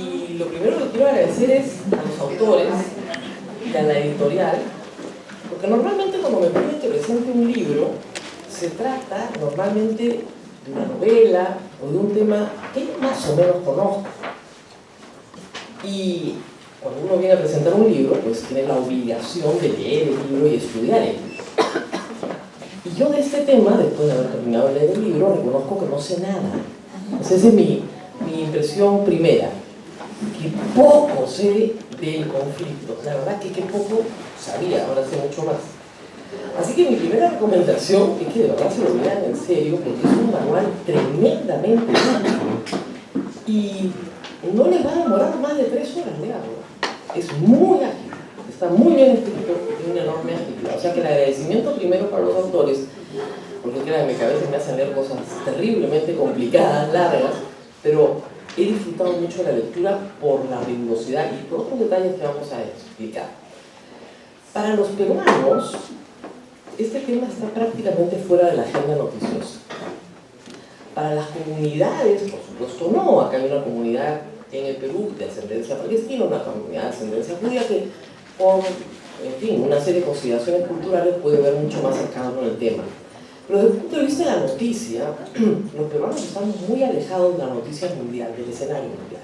Y lo primero que quiero agradecer es a los autores y a la editorial, porque normalmente cuando me piden que presente un libro, se trata normalmente de una novela o de un tema que yo más o menos conozco. Y cuando uno viene a presentar un libro, pues tiene la obligación de leer el libro y estudiar el libro. Y yo de este tema, después de haber terminado de leer el libro, reconozco que no sé nada. Esa es mi impresión primera, que poco sé del conflicto. La verdad que poco sabía, ahora sé mucho más. Así que mi primera recomendación es que de verdad se lo lean en serio, porque es un manual tremendamente útil y no les va a demorar más de 3 horas leerlo. Es muy ágil, está muy bien escrito y tiene una enorme agilidad. O sea que el agradecimiento primero para los autores, porque créanme que a veces me hacen leer cosas terriblemente complicadas, largas, pero he disfrutado mucho de la lectura por la rigurosidad y por otros detalles que vamos a explicar. Para los peruanos, este tema está prácticamente fuera de la agenda noticiosa. Para las comunidades, por supuesto no, acá hay una comunidad en el Perú de ascendencia palestina, una comunidad de ascendencia judía que por, en fin, una serie de consideraciones culturales puede ver mucho más cercano con el tema. Pero desde el punto de vista de la noticia, los peruanos estamos muy alejados de la noticia mundial, del escenario mundial.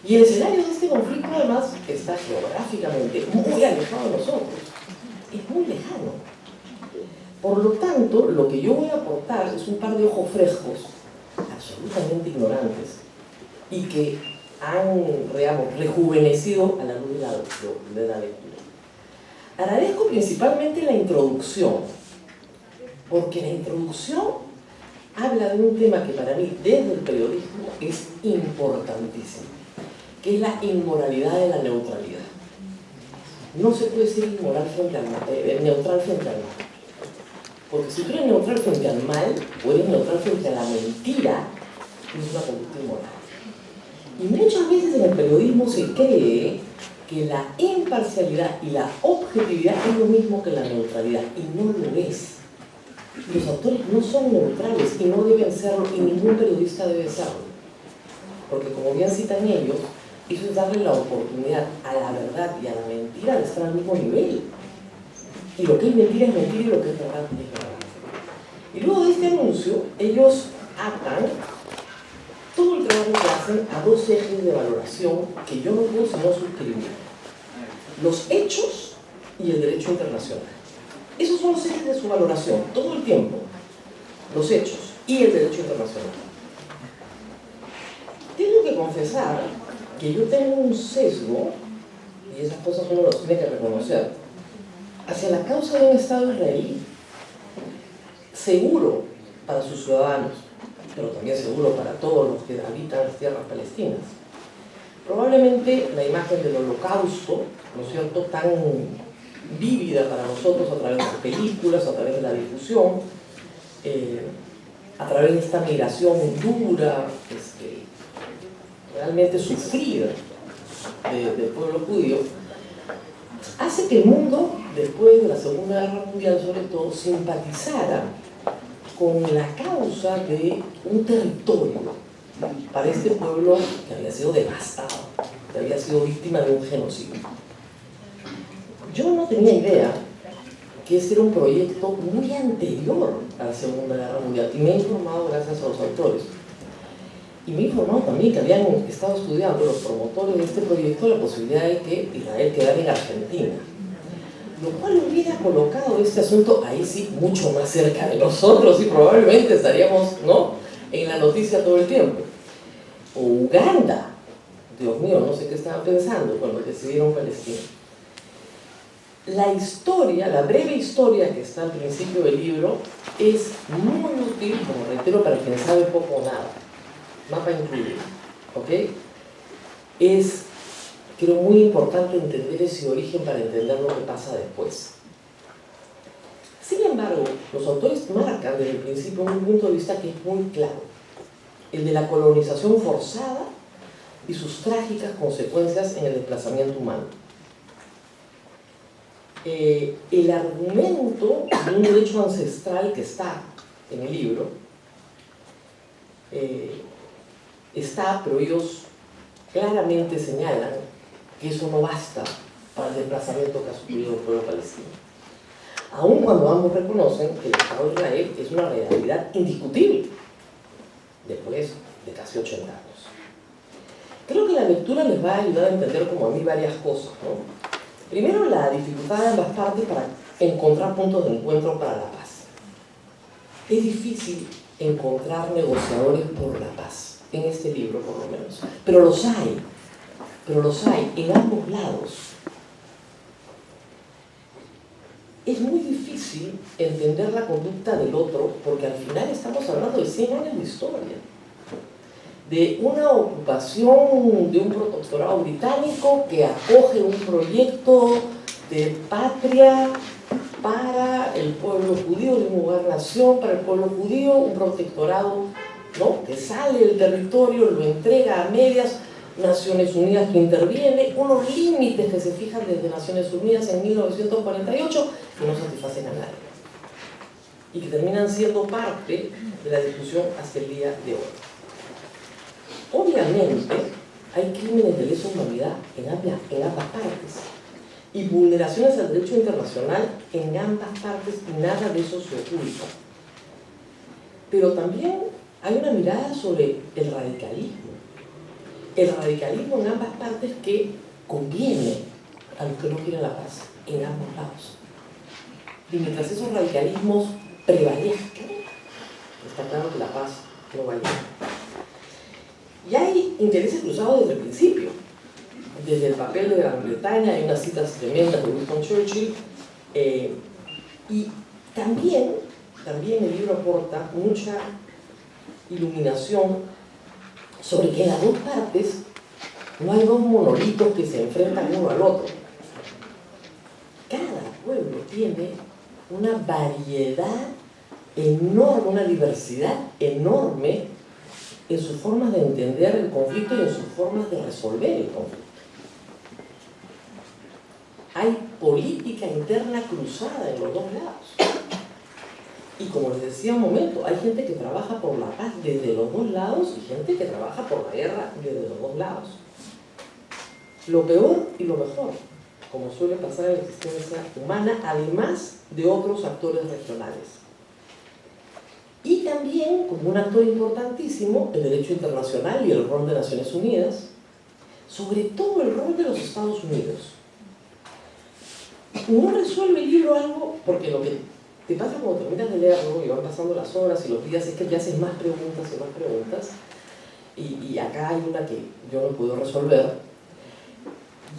Y el escenario de este conflicto además está geográficamente muy alejado de nosotros, es muy lejano. Por lo tanto, lo que yo voy a aportar es un par de ojos frescos, absolutamente ignorantes, y que han, digamos, rejuvenecido a la luz de la lectura. Agradezco principalmente la introducción, porque la introducción habla de un tema que para mí, desde el periodismo, es importantísimo, que es la inmoralidad de la neutralidad. No se puede ser inmoral frente al mal, neutral frente al mal. Porque si tú eres neutral frente al mal, o eres neutral frente a la mentira, es una conducta inmoral. Y muchas veces en el periodismo se cree que la imparcialidad y la objetividad es lo mismo que la neutralidad, y no lo es. Los autores no son neutrales y no deben serlo, y ningún periodista debe serlo. Porque como bien citan ellos, eso es darle la oportunidad a la verdad y a la mentira de estar al mismo nivel. Y lo que es mentira y lo que es verdad es verdad. Y luego de este anuncio, ellos atan todo el trabajo que hacen a 2 ejes de valoración que yo no puedo sino suscribir: los hechos y el derecho internacional. Esos son los ejes de su valoración, todo el tiempo: los hechos y el derecho internacional. Tengo que confesar que yo tengo un sesgo, y esas cosas uno las tiene que reconocer, hacia la causa de un Estado israelí, seguro para sus ciudadanos, pero también seguro para todos los que habitan las tierras palestinas. Probablemente la imagen del holocausto, ¿no es cierto?, tan vívida para nosotros a través de las películas, a través de la difusión, a través de esta migración dura, realmente sufrida del pueblo judío, hace que el mundo, después de la Segunda Guerra Mundial sobre todo, simpatizara con la causa de un territorio para este pueblo que había sido devastado, que había sido víctima de un genocidio. Yo no tenía idea que este era un proyecto muy anterior a la Segunda Guerra Mundial, y me he informado gracias a los autores. Y me he informado también que habían estado estudiando los promotores de este proyecto la posibilidad de que Israel quedara en Argentina, lo cual hubiera colocado este asunto ahí sí mucho más cerca de nosotros y probablemente estaríamos, ¿no?, en la noticia todo el tiempo. O Uganda, Dios mío, no sé qué estaban pensando cuando decidieron Palestina. La historia, la breve historia que está al principio del libro, es muy útil, como reitero, para quien sabe poco o nada. Mapa incluido, ¿ok? Es, creo, muy importante entender ese origen para entender lo que pasa después. Sin embargo, los autores marcan desde el principio un punto de vista que es muy claro: el de la colonización forzada y sus trágicas consecuencias en el desplazamiento humano. El argumento de un derecho ancestral que está en el libro está, pero ellos claramente señalan que eso no basta para el desplazamiento que ha sufrido el pueblo palestino. Aun cuando ambos reconocen que el Estado de Israel es una realidad indiscutible después de casi 80 años. Creo que la lectura les va a ayudar a entender, como a mí, varias cosas, ¿no? Primero, la dificultad de ambas partes para encontrar puntos de encuentro para la paz. Es difícil encontrar negociadores por la paz, en este libro por lo menos, pero los hay en ambos lados. Es muy difícil entender la conducta del otro porque al final estamos hablando de 100 años de historia, de una ocupación de un protectorado británico que acoge un proyecto de patria para el pueblo judío, de un lugar-nación para el pueblo judío, un protectorado, ¿no?, que sale del territorio, lo entrega a medias, Naciones Unidas que interviene, unos límites que se fijan desde Naciones Unidas en 1948 que no satisfacen a nadie y que terminan siendo parte de la discusión hasta el día de hoy. Obviamente hay crímenes de lesa humanidad en ambas partes y vulneraciones al derecho internacional en ambas partes y nada de eso se oculta. Pero también hay una mirada sobre el radicalismo en ambas partes que conviene a los que no quieren la paz en ambos lados. Y mientras esos radicalismos prevalezcan, está claro que la paz no va a llegar. Y hay intereses cruzados desde el principio. Desde el papel de Gran Bretaña hay unas citas tremendas de Winston Churchill, y también el libro aporta mucha iluminación sobre que en las dos partes no hay dos monolitos que se enfrentan uno al otro. Cada pueblo tiene una variedad enorme, una diversidad enorme en sus formas de entender el conflicto y en sus formas de resolver el conflicto. Hay política interna cruzada en los dos lados. Y como les decía un momento, hay gente que trabaja por la paz desde los dos lados y gente que trabaja por la guerra desde los dos lados. Lo peor y lo mejor, como suele pasar en la existencia humana, además de otros actores regionales. Y también, como un actor importantísimo, el derecho internacional y el rol de Naciones Unidas, sobre todo el rol de los Estados Unidos. No resuelve el libro algo, porque lo que te pasa cuando terminas de leerlo y van pasando las horas y los días es que te haces más preguntas y más preguntas, y acá hay una que yo no puedo resolver,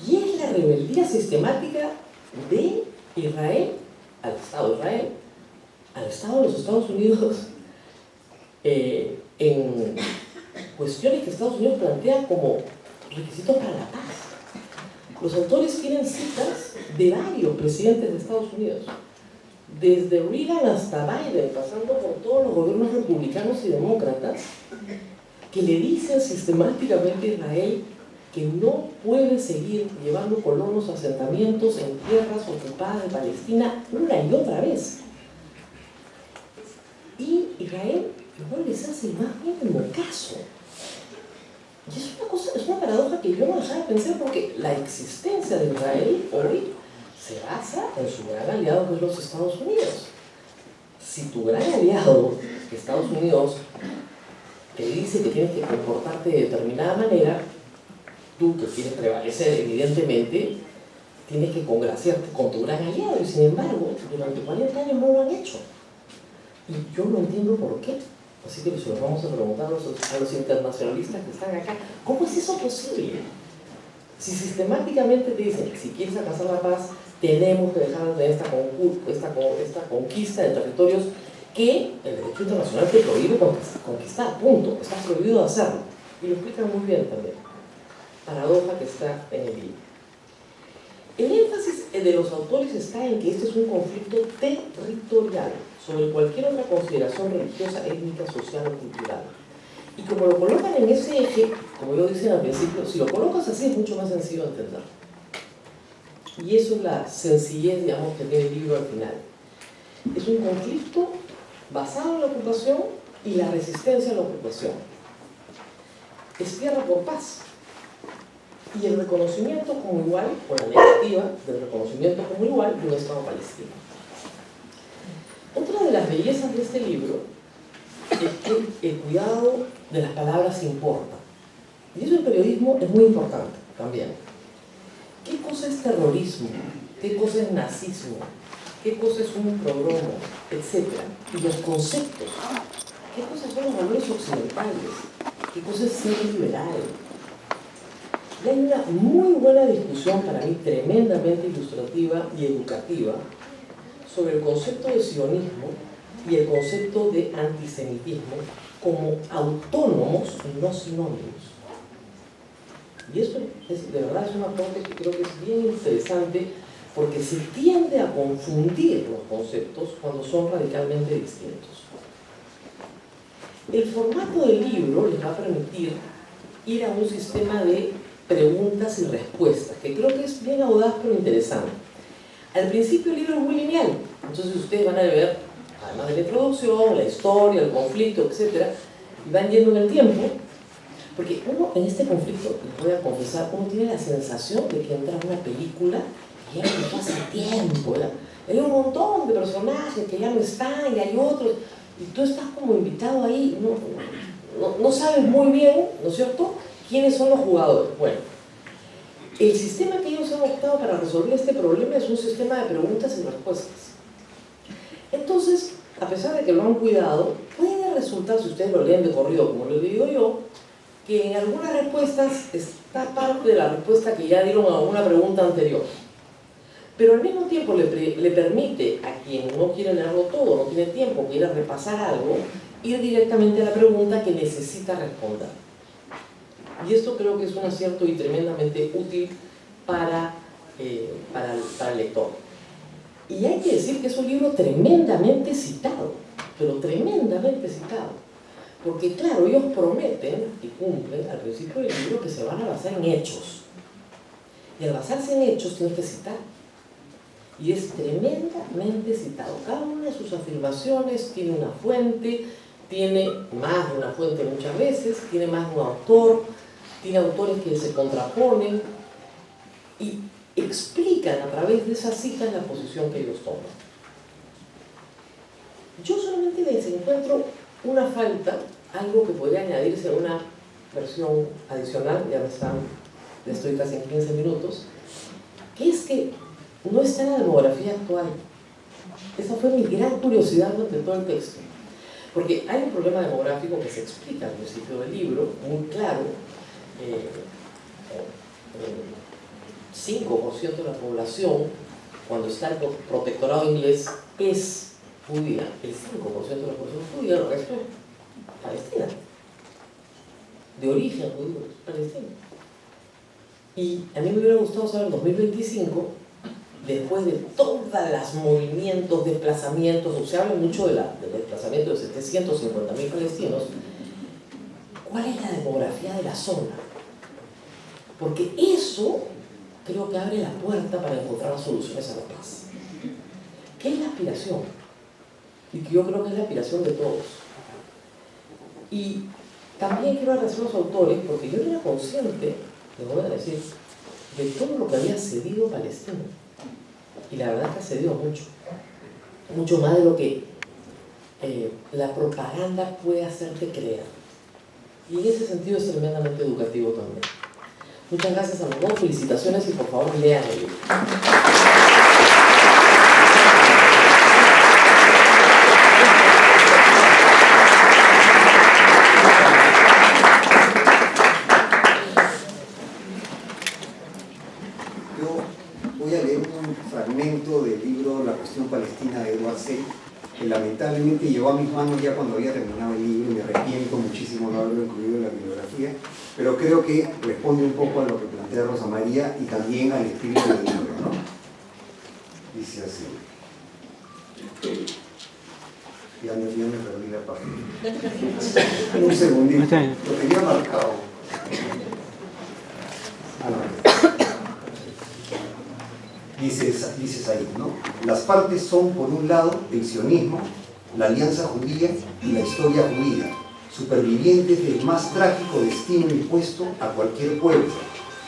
y es la rebeldía sistemática de Israel al Estado de Israel, al Estado de los Estados Unidos, en cuestiones que Estados Unidos plantea como requisitos para la paz. Los autores tienen citas de varios presidentes de Estados Unidos, desde Reagan hasta Biden, pasando por todos los gobiernos republicanos y demócratas, que le dicen sistemáticamente a Israel que no puede seguir llevando colonos a asentamientos en tierras ocupadas de Palestina una y otra vez. Y Israel no les hace más mínimo caso. Y es una paradoja que yo no dejaba de pensar, porque la existencia de Israel hoy se basa en su gran aliado, que es los Estados Unidos. Si tu gran aliado, Estados Unidos, te dice que tienes que comportarte de determinada manera, tú, que quieres prevalecer, evidentemente, tienes que congraciarte con tu gran aliado, y sin embargo, durante 40 años no lo han hecho. Y yo no entiendo por qué. Así que se los vamos a preguntar a los internacionalistas que están acá, ¿cómo es eso posible? Si sistemáticamente te dicen que si quieres alcanzar la paz, tenemos que dejar de esta conquista de territorios que el derecho internacional te prohíbe conquistar, punto, está prohibido hacerlo. Y lo explican muy bien también. Paradoja que está en el libro. El énfasis de los autores está en que este es un conflicto territorial sobre cualquier otra consideración religiosa, étnica, social o cultural. Y como lo colocan en ese eje, como yo decía al principio, si lo colocas así es mucho más sencillo de entender. Y eso es la sencillez, digamos, que tiene el libro al final. Es un conflicto basado en la ocupación y la resistencia a la ocupación. Es tierra por paz, y el reconocimiento como igual, o la negativa del reconocimiento como igual de un Estado palestino. Otra de las bellezas de este libro es que el cuidado de las palabras importa. Y eso en periodismo es muy importante también. ¿Qué cosa es terrorismo? ¿Qué cosa es nazismo? ¿Qué cosa es un pogromo? Etcétera. Y los conceptos. ¿Qué cosas son los valores occidentales? ¿Qué cosa es ser liberal? Y hay una muy buena discusión, para mí tremendamente ilustrativa y educativa, sobre el concepto de sionismo y el concepto de antisemitismo como autónomos y no sinónimos. Y esto de verdad es una parte que creo que es bien interesante, porque se tiende a confundir los conceptos cuando son radicalmente distintos. El formato del libro les va a permitir ir a un sistema de preguntas y respuestas, que creo que es bien audaz pero interesante. Al principio el libro es muy lineal, entonces ustedes van a ver, además de la introducción, la historia, el conflicto, etc., y van yendo en el tiempo, porque uno en este conflicto, les voy a confesar, uno tiene la sensación de que entra en una película que ya empezó hace tiempo, ¿verdad? Hay un montón de personajes que ya no están y hay otros, y tú estás como invitado ahí, no sabes muy bien, ¿no es cierto?, quiénes son los jugadores. Bueno, el sistema que ellos han optado para resolver este problema es un sistema de preguntas y respuestas. Entonces, a pesar de que lo han cuidado, puede resultar, si ustedes lo leen de corrido, como lo digo yo, que en algunas respuestas está parte de la respuesta que ya dieron a una pregunta anterior. Pero al mismo tiempo le permite a quien no quiere leerlo todo, no tiene tiempo, quiere repasar algo, ir directamente a la pregunta que necesita responder. Y esto creo que es un acierto y tremendamente útil para el lector. Y hay que decir que es un libro tremendamente citado, pero tremendamente citado. Porque claro, ellos prometen y cumplen al principio del libro que se van a basar en hechos. Y al basarse en hechos tienes que citar. Y es tremendamente citado. Cada una de sus afirmaciones tiene una fuente, tiene más de una fuente muchas veces, tiene más de un autor, tiene autores que se contraponen y explican a través de esas citas la posición que ellos toman. Yo solamente les encuentro una falta, algo que podría añadirse a una versión adicional, ya estoy casi en 15 minutos, que es que no está en la demografía actual. Esa fue mi gran curiosidad durante todo el texto. Porque hay un problema demográfico que se explica al principio del libro, muy claro. 5% de la población, cuando está el protectorado inglés, es judía. El 5% de la población es judía, el resto es palestina. De origen judío, palestina. Y a mí me hubiera gustado saber en 2025, después de todos los movimientos, desplazamientos, se habla mucho del desplazamiento de 750.000 palestinos, ¿cuál es la demografía de la zona? Porque eso creo que abre la puerta para encontrar las soluciones a la paz. ¿Qué es la aspiración? Y que yo creo que es la aspiración de todos. Y también quiero agradecer a los autores, porque yo no era consciente, les voy a decir, de todo lo que había cedido Palestina. Y la verdad es que ha cedido mucho. Mucho más de lo que la propaganda puede hacerte creer. Y en ese sentido es tremendamente educativo también. Muchas gracias a los dos, felicitaciones y por favor lean el libro. Yo voy a leer un fragmento del libro La cuestión palestina de Edward Said, que lamentablemente llegó a mis manos ya cuando había terminado el libro y me arrepiento muchísimo no haberlo incluido en la bibliografía, pero creo que responde un poco a lo que plantea Rosa María y también al espíritu del libro, ¿no? Dice así. Ya me perdí la página. Un segundito, lo tenía marcado. Dice ahí, ¿no? Las partes son, por un lado, el sionismo, la alianza judía y la historia judía, supervivientes del más trágico destino impuesto a cualquier pueblo,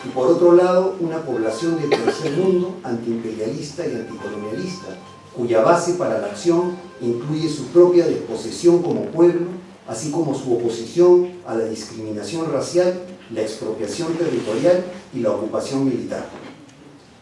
y por otro lado una población del tercer mundo antiimperialista y anticolonialista, cuya base para la acción incluye su propia desposesión como pueblo, así como su oposición a la discriminación racial, la expropiación territorial y la ocupación militar.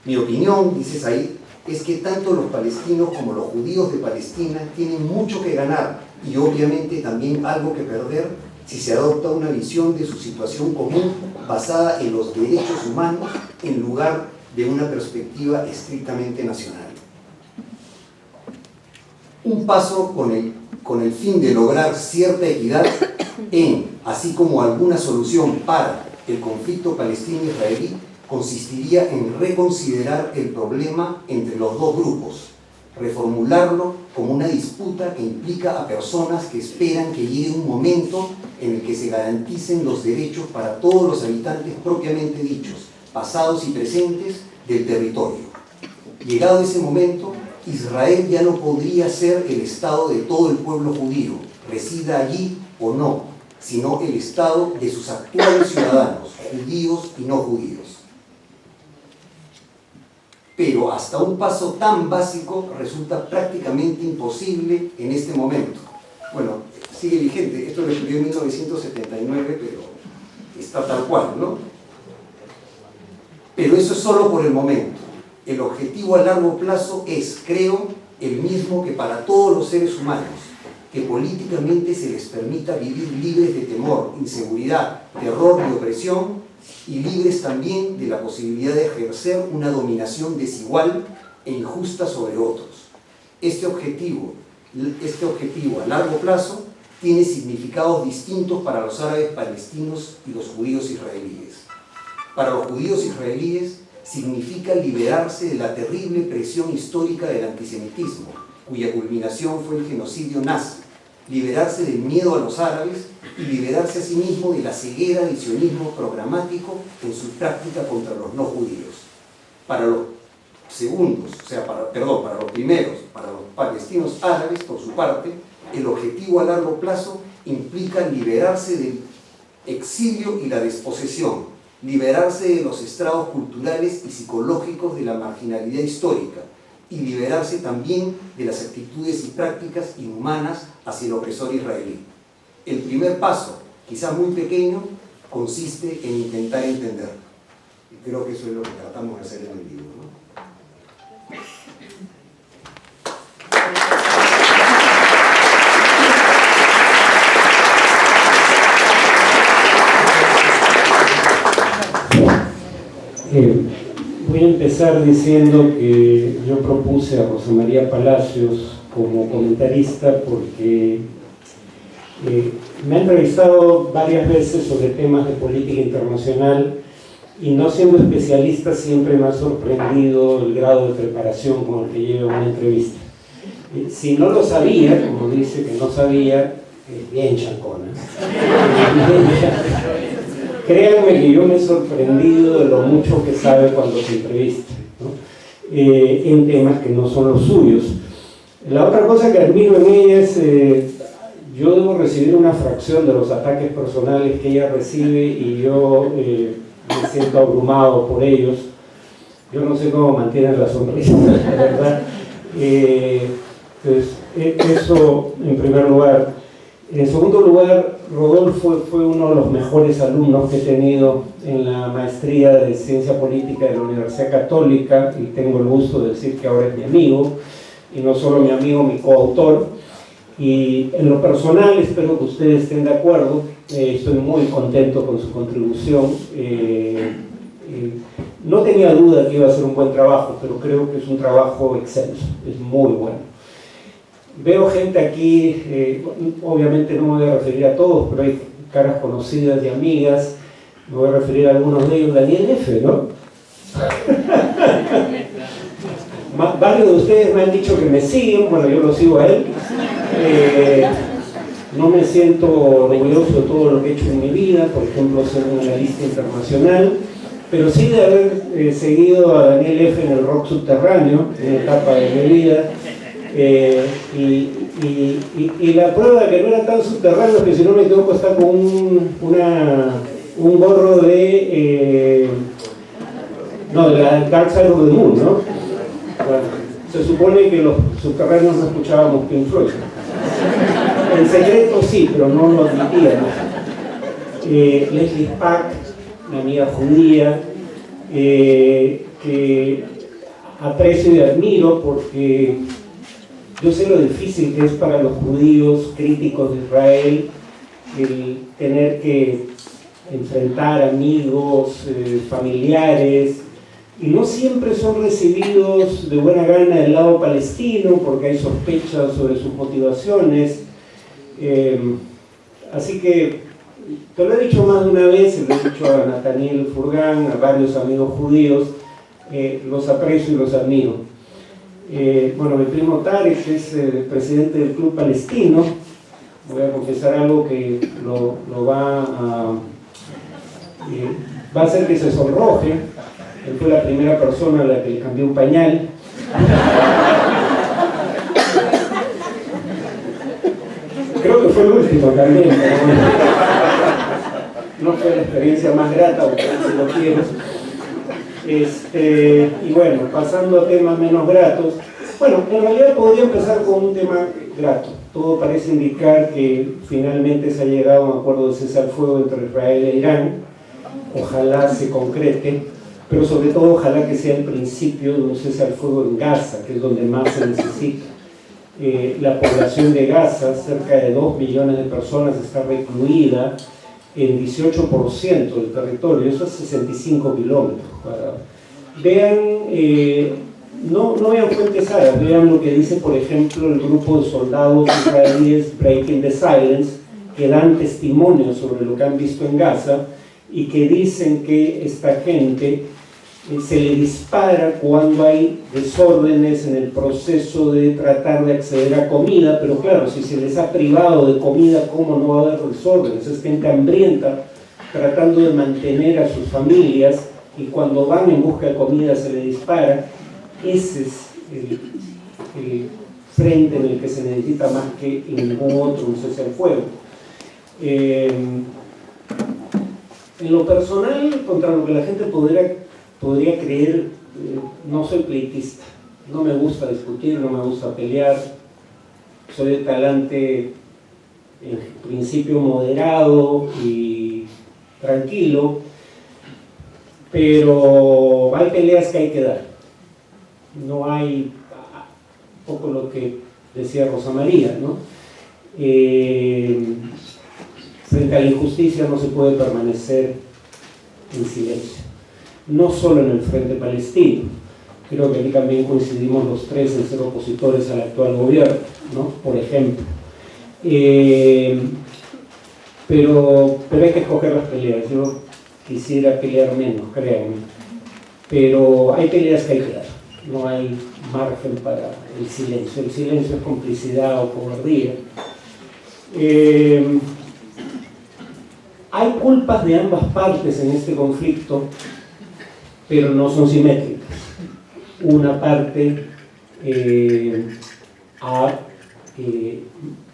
Mi opinión, dice Said, es que tanto los palestinos como los judíos de Palestina tienen mucho que ganar y obviamente también algo que perder si se adopta una visión de su situación común basada en los derechos humanos en lugar de una perspectiva estrictamente nacional. Un paso con el fin de lograr cierta equidad así como alguna solución para el conflicto palestino-israelí, consistiría en reconsiderar el problema entre los dos grupos, reformularlo como una disputa que implica a personas que esperan que llegue un momento en el que se garanticen los derechos para todos los habitantes propiamente dichos, pasados y presentes, del territorio. Llegado ese momento, Israel ya no podría ser el Estado de todo el pueblo judío, resida allí o no, sino el Estado de sus actuales ciudadanos, judíos y no judíos. Pero hasta un paso tan básico resulta prácticamente imposible en este momento. Bueno, sigue vigente, esto lo escribió en 1979, pero está tal cual, ¿no? Pero eso es solo por el momento. El objetivo a largo plazo es, creo, el mismo que para todos los seres humanos, que políticamente se les permita vivir libres de temor, inseguridad, terror y opresión, y libres también de la posibilidad de ejercer una dominación desigual e injusta sobre otros. Este objetivo a largo plazo tiene significados distintos para los árabes palestinos y los judíos israelíes. Para los judíos israelíes significa liberarse de la terrible presión histórica del antisemitismo, cuya culminación fue el genocidio nazi, liberarse del miedo a los árabes y liberarse a sí mismo de la ceguera del sionismo programático en su práctica contra los no judíos. Para los segundos, para los primeros, para los palestinos árabes, por su parte, el objetivo a largo plazo implica liberarse del exilio y la desposesión, liberarse de los estragos culturales y psicológicos de la marginalidad histórica, y liberarse también de las actitudes y prácticas inhumanas hacia el opresor israelí. El primer paso, quizás muy pequeño, consiste en intentar entenderlo. Y creo que eso es lo que tratamos de hacer en el libro, ¿no? Voy a empezar diciendo que yo propuse a Rosa María Palacios como comentarista porque me ha entrevistado varias veces sobre temas de política internacional y no siendo especialista siempre me ha sorprendido el grado de preparación con el que lleva una entrevista. Si no lo sabía, como dice que no sabía, bien chancona. Créanme que yo me he sorprendido de lo mucho que sabe cuando se entrevista, ¿no? En temas que no son los suyos. La otra cosa que admiro en ella es, yo debo recibir una fracción de los ataques personales que ella recibe y yo me siento abrumado por ellos. Yo no sé cómo mantienen la sonrisa, la verdad. Pues, eso en primer lugar. En segundo lugar, Rodolfo fue uno de los mejores alumnos que he tenido en la maestría de Ciencia Política de la Universidad Católica y tengo el gusto de decir que ahora es mi amigo, y no solo mi amigo, mi coautor. Y en lo personal, espero que ustedes estén de acuerdo, estoy muy contento con su contribución. No tenía duda que iba a ser un buen trabajo, pero creo que es un trabajo excelso, es muy bueno. Veo gente aquí, obviamente no me voy a referir a todos, pero hay caras conocidas y amigas, me voy a referir a algunos de ellos. Daniel F., ¿no? Varios de ustedes me han dicho que me siguen, bueno, yo lo sigo a él. No me siento orgulloso de todo lo que he hecho en mi vida, por ejemplo, ser un analista internacional, pero sí de haber seguido a Daniel F. en el rock subterráneo, en una etapa de mi vida. Y la prueba de que no era tan subterráneo es que, si no me equivoco, está con un gorro de No, de la Dark Side of the Moon, ¿no? Bueno, se supone que los subterráneos no escuchábamos Pink Floyd. En secreto sí, pero no lo admitíamos. Leslie Pack, una amiga judía, que aprecio y admiro porque yo sé lo difícil que es para los judíos críticos de Israel el tener que enfrentar amigos, familiares, y no siempre son recibidos de buena gana del lado palestino porque hay sospechas sobre sus motivaciones. Así que te lo he dicho más de una vez, se lo he dicho a Nathaniel Furgan, a varios amigos judíos, los aprecio y los admiro. Bueno, mi primo Tarek es presidente del Club Palestino. Voy a confesar algo que lo va a hacer que se sonroje. Él fue la primera persona a la que le cambié un pañal. Creo que fue el último también, pero no fue la experiencia más grata, porque si lo quiero. Y bueno, pasando a temas menos gratos, bueno, en realidad podría empezar con un tema grato. Todo parece indicar que finalmente se ha llegado a un acuerdo de cese al fuego entre Israel e Irán. Ojalá se concrete, pero sobre todo ojalá que sea el principio de un cese al fuego en Gaza, que es donde más se necesita. La población de Gaza, cerca de 2 millones de personas, está recluida en 18% del territorio, eso es 65 kilómetros cuadrados. Vean, no vean fuentes árabes, vean lo que dice, por ejemplo, el grupo de soldados israelíes Breaking the Silence, que dan testimonio sobre lo que han visto en Gaza y que dicen que esta gente se le dispara cuando hay desórdenes en el proceso de tratar de acceder a comida, pero claro, si se les ha privado de comida, ¿cómo no va a haber desórdenes? Es gente hambrienta tratando de mantener a sus familias, y cuando van en busca de comida se le dispara. Ese es el frente en el que se necesita más que en ningún otro un cese al fuego. En lo personal, contra lo que la gente podría creer, no soy pleitista, no me gusta discutir, no me gusta pelear, soy de talante en principio moderado y tranquilo, pero hay peleas que hay que dar. No hay, un poco lo que decía Rosa María, ¿no? Frente a la injusticia no se puede permanecer en silencio. No solo en el frente palestino, creo que aquí también coincidimos los tres en ser opositores al actual gobierno, ¿no? Por ejemplo. Pero hay que escoger las peleas. Yo quisiera pelear menos, créanme, pero hay peleas que hay que dar, no hay margen para el silencio. El silencio es complicidad o cobardía. Hay culpas de ambas partes en este conflicto, pero no son simétricas. Una parte ha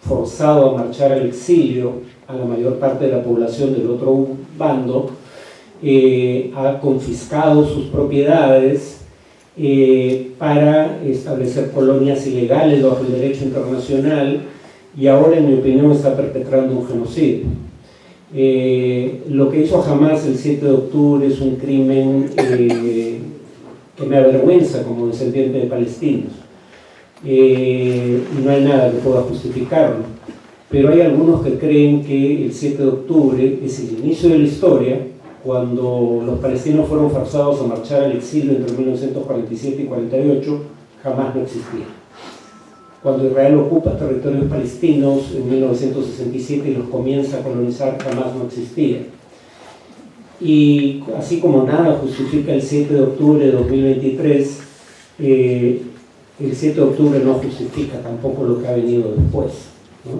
forzado a marchar al exilio a la mayor parte de la población del otro bando, ha confiscado sus propiedades para establecer colonias ilegales bajo el derecho internacional, y ahora, en mi opinión, está perpetrando un genocidio. Lo que hizo Hamás el 7 de octubre es un crimen que me avergüenza como descendiente de palestinos. Y no hay nada que pueda justificarlo. Pero hay algunos que creen que el 7 de octubre es el inicio de la historia, cuando los palestinos fueron forzados a marchar al exilio entre 1947 y 48, Hamás no existía. Cuando Israel ocupa territorios palestinos en 1967 y los comienza a colonizar, Hamás no existía. Y así como nada justifica el 7 de octubre de 2023, el 7 de octubre no justifica tampoco lo que ha venido después, ¿no?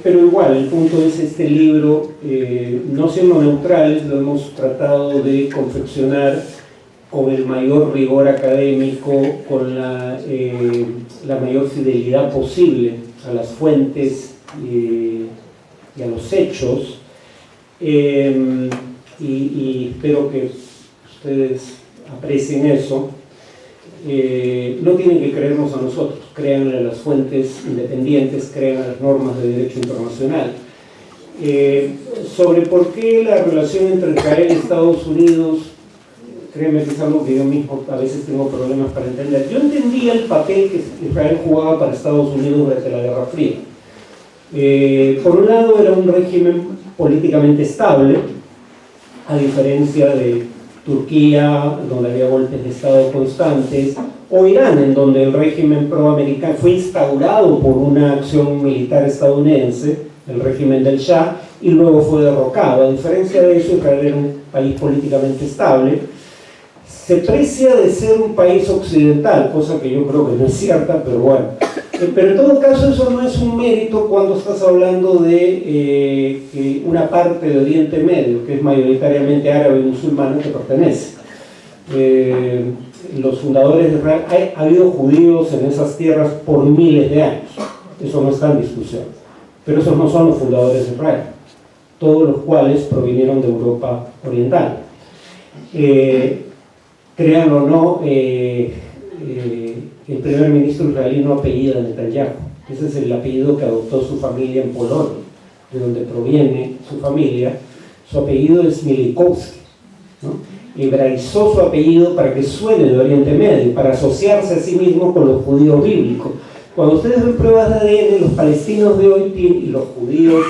Pero igual, el punto es este libro, no siendo neutrales, lo hemos tratado de confeccionar con el mayor rigor académico, con la mayor fidelidad posible a las fuentes y a los hechos, y espero que ustedes aprecien eso. No tienen que creernos a nosotros, créanle a las fuentes independientes, crean a las normas de derecho internacional. Sobre por qué la relación entre Israel y Estados Unidos, créanme que es algo que yo mismo a veces tengo problemas para entender. Yo entendía el papel que Israel jugaba para Estados Unidos durante la Guerra Fría. Por un lado era un régimen políticamente estable, a diferencia de Turquía, donde había golpes de Estado constantes, o Irán, en donde el régimen proamericano fue instaurado por una acción militar estadounidense, el régimen del Shah, y luego fue derrocado. A diferencia de eso, Israel era un país políticamente estable. Se precia de ser un país occidental, cosa que yo creo que no es cierta, pero bueno. Pero en todo caso eso no es un mérito cuando estás hablando de una parte de Oriente Medio, que es mayoritariamente árabe y musulmana, que pertenece. Los fundadores de Israel, ha habido judíos en esas tierras por miles de años, eso no está en discusión, pero esos no son los fundadores de Israel, todos los cuales provinieron de Europa Oriental. Créanlo o no, el primer ministro israelí no apellida Netanyahu. Ese es el apellido que adoptó su familia en Polonia, de donde proviene su familia. Su apellido es Milikowski, ¿no? Hebraizó su apellido para que suene de Oriente Medio, para asociarse a sí mismo con los judíos bíblicos. Cuando ustedes ven pruebas de ADN, los palestinos de hoy y los judíos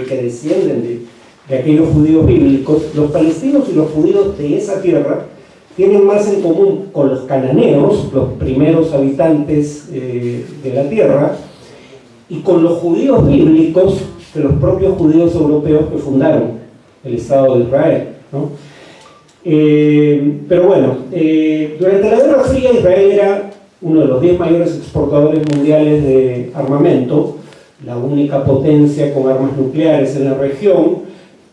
que descienden de aquellos judíos bíblicos, los palestinos y los judíos de esa tierra tienen más en común con los cananeos, los primeros habitantes de la tierra, y con los judíos bíblicos que los propios judíos europeos que fundaron el Estado de Israel, ¿no? Pero bueno, durante la Guerra Fría Israel era uno de los 10 mayores exportadores mundiales de armamento, la única potencia con armas nucleares en la región.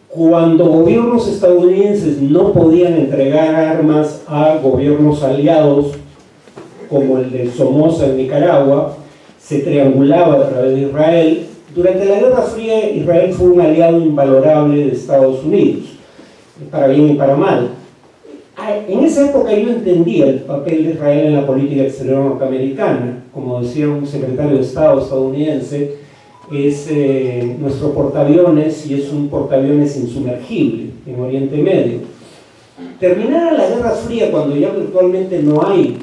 Cuando gobiernos estadounidenses no podían entregar armas a gobiernos aliados, como el de Somoza en Nicaragua, se triangulaba a través de Israel. Durante la Guerra Fría, Israel fue un aliado invalorable de Estados Unidos, para bien y para mal. En esa época yo entendía el papel de Israel en la política exterior norteamericana. Como decía un secretario de Estado estadounidense, es nuestro portaaviones y es un portaaviones insumergible en Oriente Medio. Terminada la Guerra Fría, cuando ya virtualmente no hay,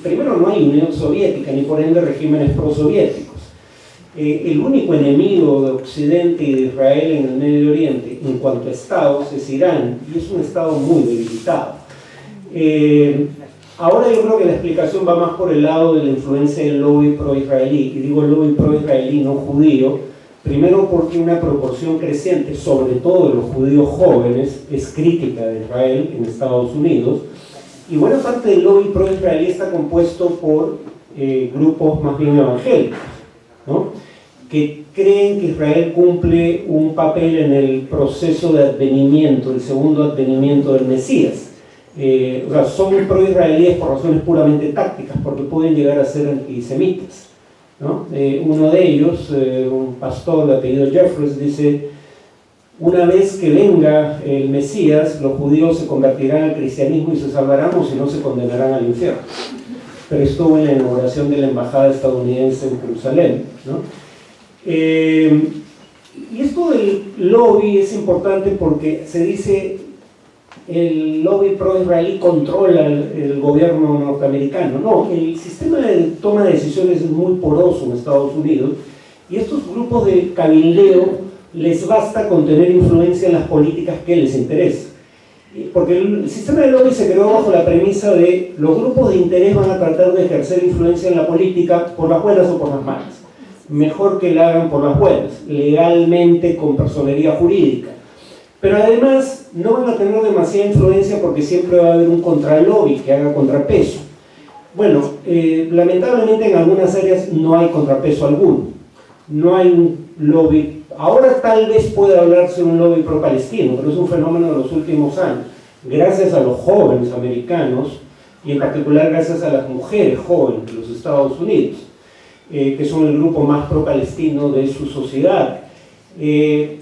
primero no hay Unión Soviética ni por ende regímenes prosoviéticos. El único enemigo de Occidente y de Israel en el Medio Oriente en cuanto a estados es Irán, y es un estado muy debilitado. Ahora yo creo que la explicación va más por el lado de la influencia del lobby pro-israelí, y digo lobby pro-israelí, no judío, primero porque una proporción creciente, sobre todo de los judíos jóvenes, es crítica de Israel en Estados Unidos, y buena parte del lobby pro-israelí está compuesto por grupos más bien evangélicos, ¿no? Que creen que Israel cumple un papel en el proceso de advenimiento, el segundo advenimiento del Mesías. O sea, son pro-israelíes por razones puramente tácticas, porque pueden llegar a ser antisemitas, ¿no? Uno de ellos, un pastor de apellido Jeffries, dice: una vez que venga el Mesías, los judíos se convertirán al cristianismo y se salvarán, o si no, se condenarán al infierno. Pero estuvo en la inauguración de la embajada estadounidense en Jerusalén, ¿no? Y esto del lobby es importante porque se dice el lobby pro-israelí controla el gobierno norteamericano. No, el sistema de toma de decisiones es muy poroso en Estados Unidos, y estos grupos de cabildeo les basta con tener influencia en las políticas que les interesa. Porque el sistema de lobby se creó bajo la premisa de los grupos de interés van a tratar de ejercer influencia en la política por las buenas o por las malas. Mejor que la hagan por las buenas, legalmente, con personería jurídica. Pero además no van a tener demasiada influencia porque siempre va a haber un contralobby que haga contrapeso. Bueno, lamentablemente en algunas áreas no hay contrapeso alguno. No hay un lobby. Ahora tal vez pueda hablarse de un lobby pro-palestino, pero es un fenómeno de los últimos años. Gracias a los jóvenes americanos, y en particular gracias a las mujeres jóvenes de los Estados Unidos, que son el grupo más pro-palestino de su sociedad.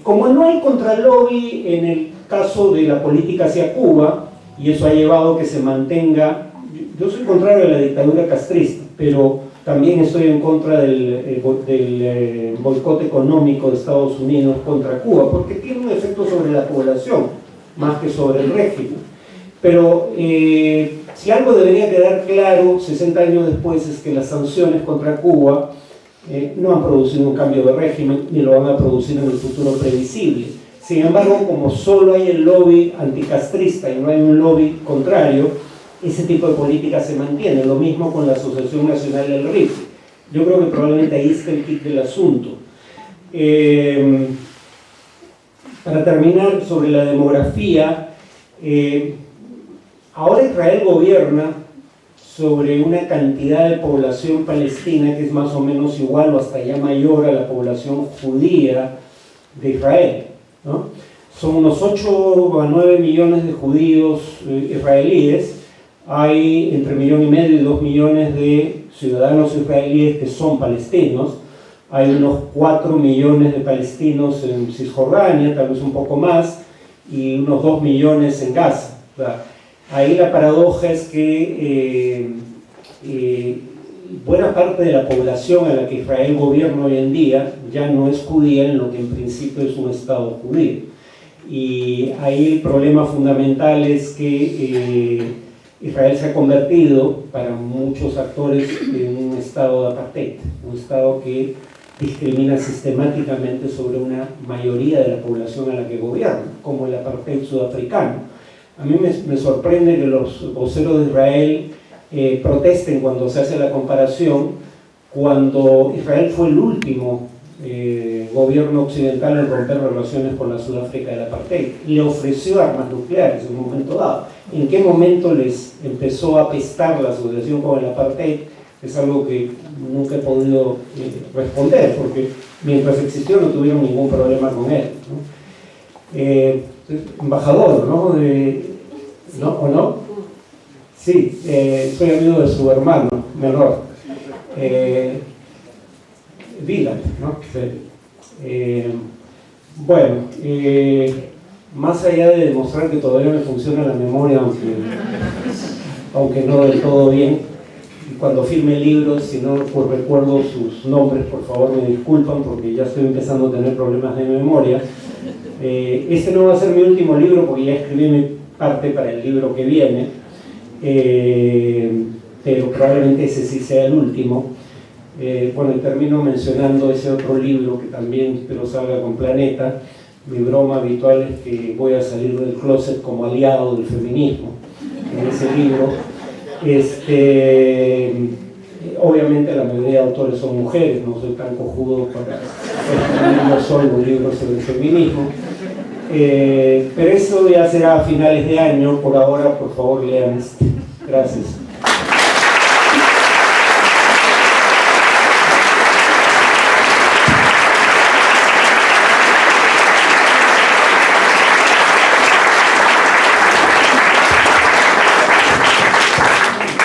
Como no hay contralobby en el caso de la política hacia Cuba, y eso ha llevado a que se mantenga, yo soy contrario a la dictadura castrista, pero también estoy en contra del boicot económico de Estados Unidos contra Cuba, porque tiene un efecto sobre la población, más que sobre el régimen. Pero si algo debería quedar claro 60 años después es que las sanciones contra Cuba no han producido un cambio de régimen, ni lo van a producir en el futuro previsible. Sin embargo, como solo hay el lobby anticastrista y no hay un lobby contrario, ese tipo de política se mantiene. Lo mismo con la Asociación Nacional del Rifle. Yo creo que probablemente ahí está el kit del asunto. Para terminar, sobre la demografía, ahora Israel gobierna sobre una cantidad de población palestina que es más o menos igual o hasta ya mayor a la población judía de Israel, ¿no? Son unos 8 a 9 millones de judíos israelíes. Hay entre 1,5 millones y 2 millones de ciudadanos israelíes que son palestinos. Hay unos 4 millones de palestinos en Cisjordania, tal vez un poco más, y unos 2 millones en Gaza. O sea, ahí la paradoja es que buena parte de la población a la que Israel gobierna hoy en día ya no es judía en lo que en principio es un Estado judío. Y ahí el problema fundamental es que Israel se ha convertido para muchos actores en un Estado de apartheid, un Estado que discrimina sistemáticamente sobre una mayoría de la población a la que gobierna, como el apartheid sudafricano. A mí me sorprende que los voceros de Israel protesten cuando se hace la comparación, cuando Israel fue el último gobierno occidental en romper relaciones con la Sudáfrica del apartheid. Le ofreció armas nucleares en un momento dado. ¿En qué momento les empezó a apestar la asociación con el apartheid? Es algo que nunca he podido responder, porque mientras existió no tuvieron ningún problema con él, ¿no? Embajador, ¿no? ¿No? ¿O no? Sí, soy amigo de su hermano menor, Dylan, ¿no? Bueno, más allá de demostrar que todavía me funciona la memoria, aunque no del todo bien, cuando firme libros, si no pues recuerdo sus nombres, por favor me disculpan, porque ya estoy empezando a tener problemas de memoria. Este no va a ser mi último libro, porque ya escribí mi parte para el libro que viene, pero probablemente ese sí sea el último. Bueno, y termino mencionando ese otro libro que también espero salga con Planeta. Mi broma habitual es que voy a salir del closet como aliado del feminismo en ese libro. Obviamente la mayoría de autores son mujeres, no soy tan cojudo para escribir yo solo un libro sobre el feminismo, pero eso ya será a finales de año. Por ahora, por favor, lean este. Gracias.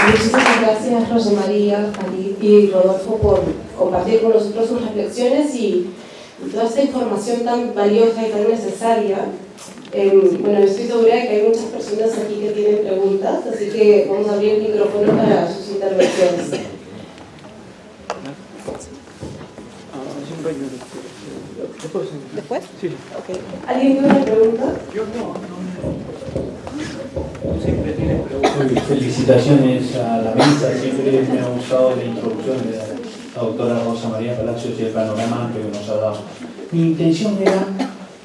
Muchísimas gracias, Rosa María, Farid y Rodolfo, por compartir con nosotros sus reflexiones y toda esta información tan valiosa y tan necesaria. Bueno, estoy segura de que hay muchas personas aquí que tienen preguntas, así que vamos a abrir el micrófono para sus intervenciones. ¿Después? Sí. Okay. ¿Alguien tiene una pregunta? Yo no. Siempre tienes preguntas. Felicitaciones a la mesa, siempre me ha gustado la introducción de la doctora Rosa María Palacios y el panorama que nos ha dado. Mi intención era,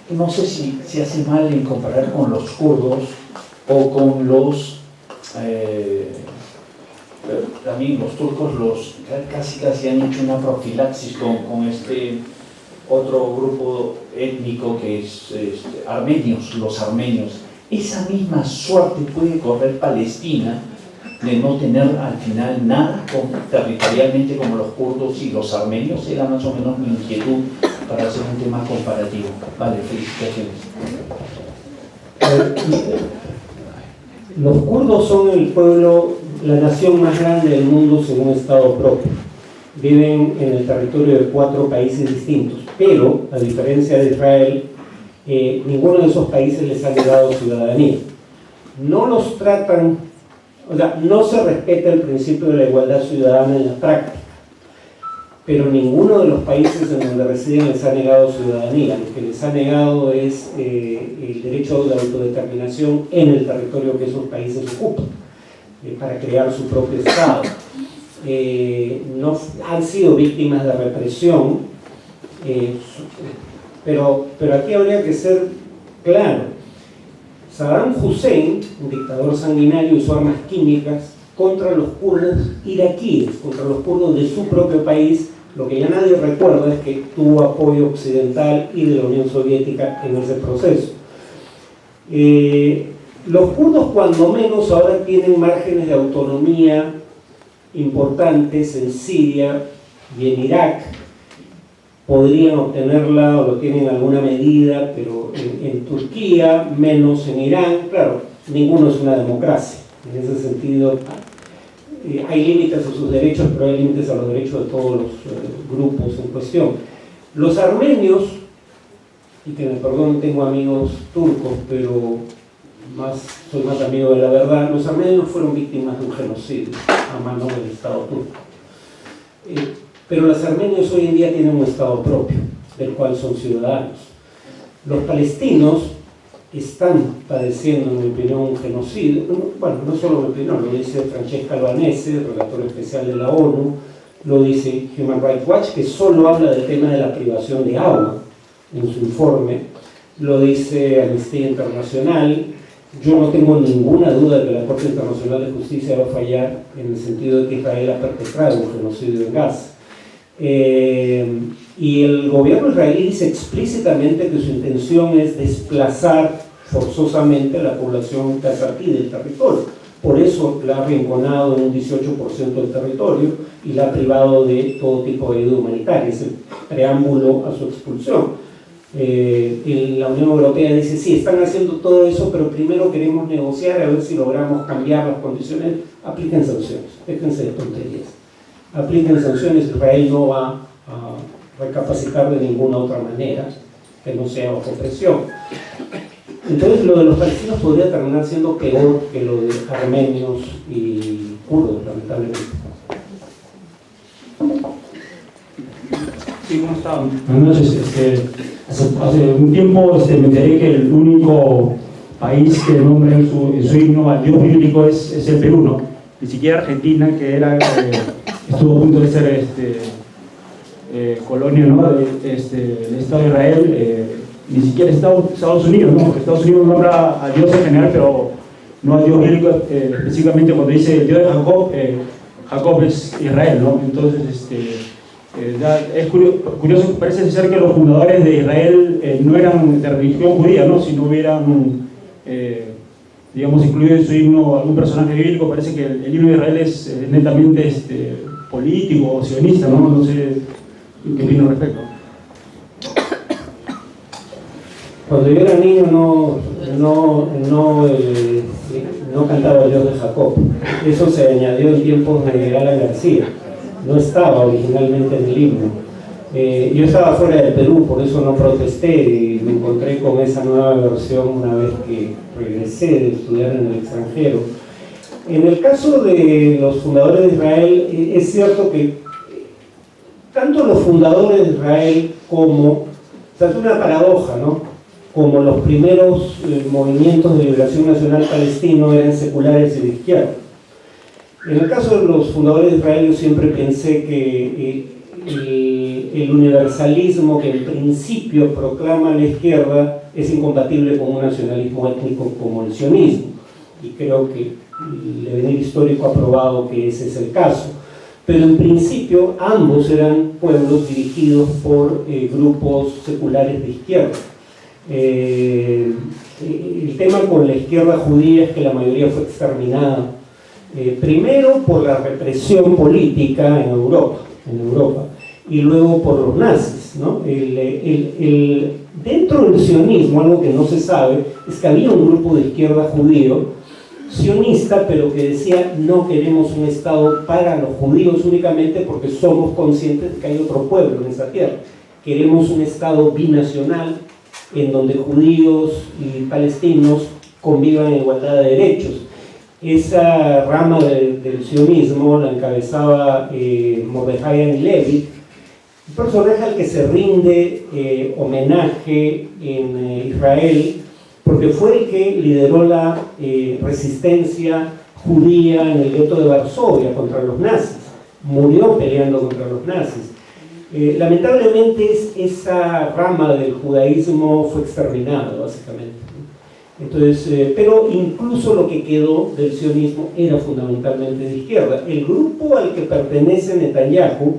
no sé si se hace mal en comparar con los kurdos o con los, también los turcos, casi han hecho una profilaxis con este otro grupo étnico que es armenios, los armenios. Esa misma suerte puede correr Palestina de no tener al final nada territorialmente como los kurdos y los armenios. Era más o menos mi inquietud para hacer un tema comparativo. Vale, felicitaciones. Los kurdos son el pueblo, la nación más grande del mundo sin un estado propio. Viven en el territorio de 4 países distintos, pero, a diferencia de Israel, ninguno de esos países les ha negado ciudadanía. No los tratan, o sea, no se respeta el principio de la igualdad ciudadana en la práctica, pero ninguno de los países en donde residen les ha negado ciudadanía. Lo que les ha negado es el derecho de autodeterminación en el territorio que esos países ocupan, para crear su propio Estado. No han sido víctimas de represión, pero aquí habría que ser claro. Saddam Hussein, un dictador sanguinario, usó armas químicas contra los kurdos iraquíes, contra los kurdos de su propio país. Lo que ya nadie recuerda es que tuvo apoyo occidental y de la Unión Soviética en ese proceso. Los kurdos, cuando menos, ahora tienen márgenes de autonomía importantes en Siria y en Irak. Podrían obtenerla o lo tienen en alguna medida, pero en Turquía, menos en Irán. Claro, ninguno es una democracia. En ese sentido, hay límites a sus derechos, pero hay límites a los derechos de todos los grupos en cuestión. Los armenios, y que me perdonen, tengo amigos turcos, pero soy más amigo de la verdad, los armenios fueron víctimas de un genocidio a mano del Estado turco. Pero los armenios hoy en día tienen un Estado propio, del cual son ciudadanos. Los palestinos están padeciendo, en mi opinión, un genocidio. Bueno, no solo en mi opinión, lo dice Francesca Albanese, relator especial de la ONU, lo dice Human Rights Watch, que solo habla del tema de la privación de agua en su informe, lo dice Amnistía Internacional. Yo no tengo ninguna duda de que la Corte Internacional de Justicia va a fallar en el sentido de que Israel ha perpetrado un genocidio en Gaza. Y el gobierno israelí dice explícitamente que su intención es desplazar forzosamente a la población kazatí del territorio. Por eso la ha arrinconado en un 18% del territorio y la ha privado de todo tipo de ayuda humanitaria. Es el preámbulo a su expulsión. La Unión Europea dice, sí, están haciendo todo eso, pero primero queremos negociar a ver si logramos cambiar las condiciones. Apliquen sanciones, déjense de tonterías. Apliquen sanciones, Israel no va a recapacitar de ninguna otra manera que no sea bajo presión. Entonces lo de los palestinos podría terminar siendo peor que lo de armenios y kurdos, lamentablemente. Sí, ¿cómo están? Buenas noches. Hace un tiempo me enteré que el único país que nombra en su himno al Dios bíblico es el Perú, ¿no? Ni siquiera Argentina, que era estuvo a punto de ser colonia, ¿no? del Estado de Israel, ni siquiera Estados Unidos, ¿no? Porque Estados Unidos nombra a Dios en general, pero no al Dios bíblico, específicamente cuando dice el Dios de Jacob, Jacob es Israel, ¿no? Entonces, es curioso, parece ser que los fundadores de Israel no eran de religión judía, ¿no? Si no hubieran, digamos, incluido en su himno algún personaje bíblico. Parece que el himno de Israel es netamente político o sionista, ¿no? No sé qué opino al respecto. Cuando yo era niño no cantaba el Dios de Jacob. Eso se añadió en tiempos de Alan García. No estaba originalmente en el himno. Yo estaba fuera del Perú, por eso no protesté y me encontré con esa nueva versión una vez que regresé de estudiar en el extranjero. En el caso de los fundadores de Israel, es cierto que tanto los fundadores de Israel como, o sea, es una paradoja, ¿no? Como los primeros movimientos de liberación nacional palestino eran seculares y de izquierda. En el caso de los fundadores de Israel, yo siempre pensé que el universalismo que en principio proclama la izquierda es incompatible con un nacionalismo étnico como el sionismo. Y creo que el devenir histórico ha probado que ese es el caso. Pero en principio ambos eran pueblos dirigidos por grupos seculares de izquierda. El tema con la izquierda judía es que la mayoría fue exterminada, primero por la represión política en Europa, y luego por los nazis, ¿no? Dentro del sionismo, algo que no se sabe, es que había un grupo de izquierda judío, sionista, pero que decía no queremos un Estado para los judíos únicamente porque somos conscientes de que hay otro pueblo en esa tierra. queremos un Estado binacional en donde judíos y palestinos convivan en igualdad de derechos. Esa rama del sionismo la encabezaba Mordejai Ani-Levi, un personaje al que se rinde homenaje en Israel, porque fue el que lideró la resistencia judía en el gueto de Varsovia contra los nazis. Murió peleando contra los nazis. Lamentablemente esa rama del judaísmo fue exterminada, básicamente. Entonces, pero incluso lo que quedó del sionismo era fundamentalmente de izquierda. El grupo al que pertenece Netanyahu,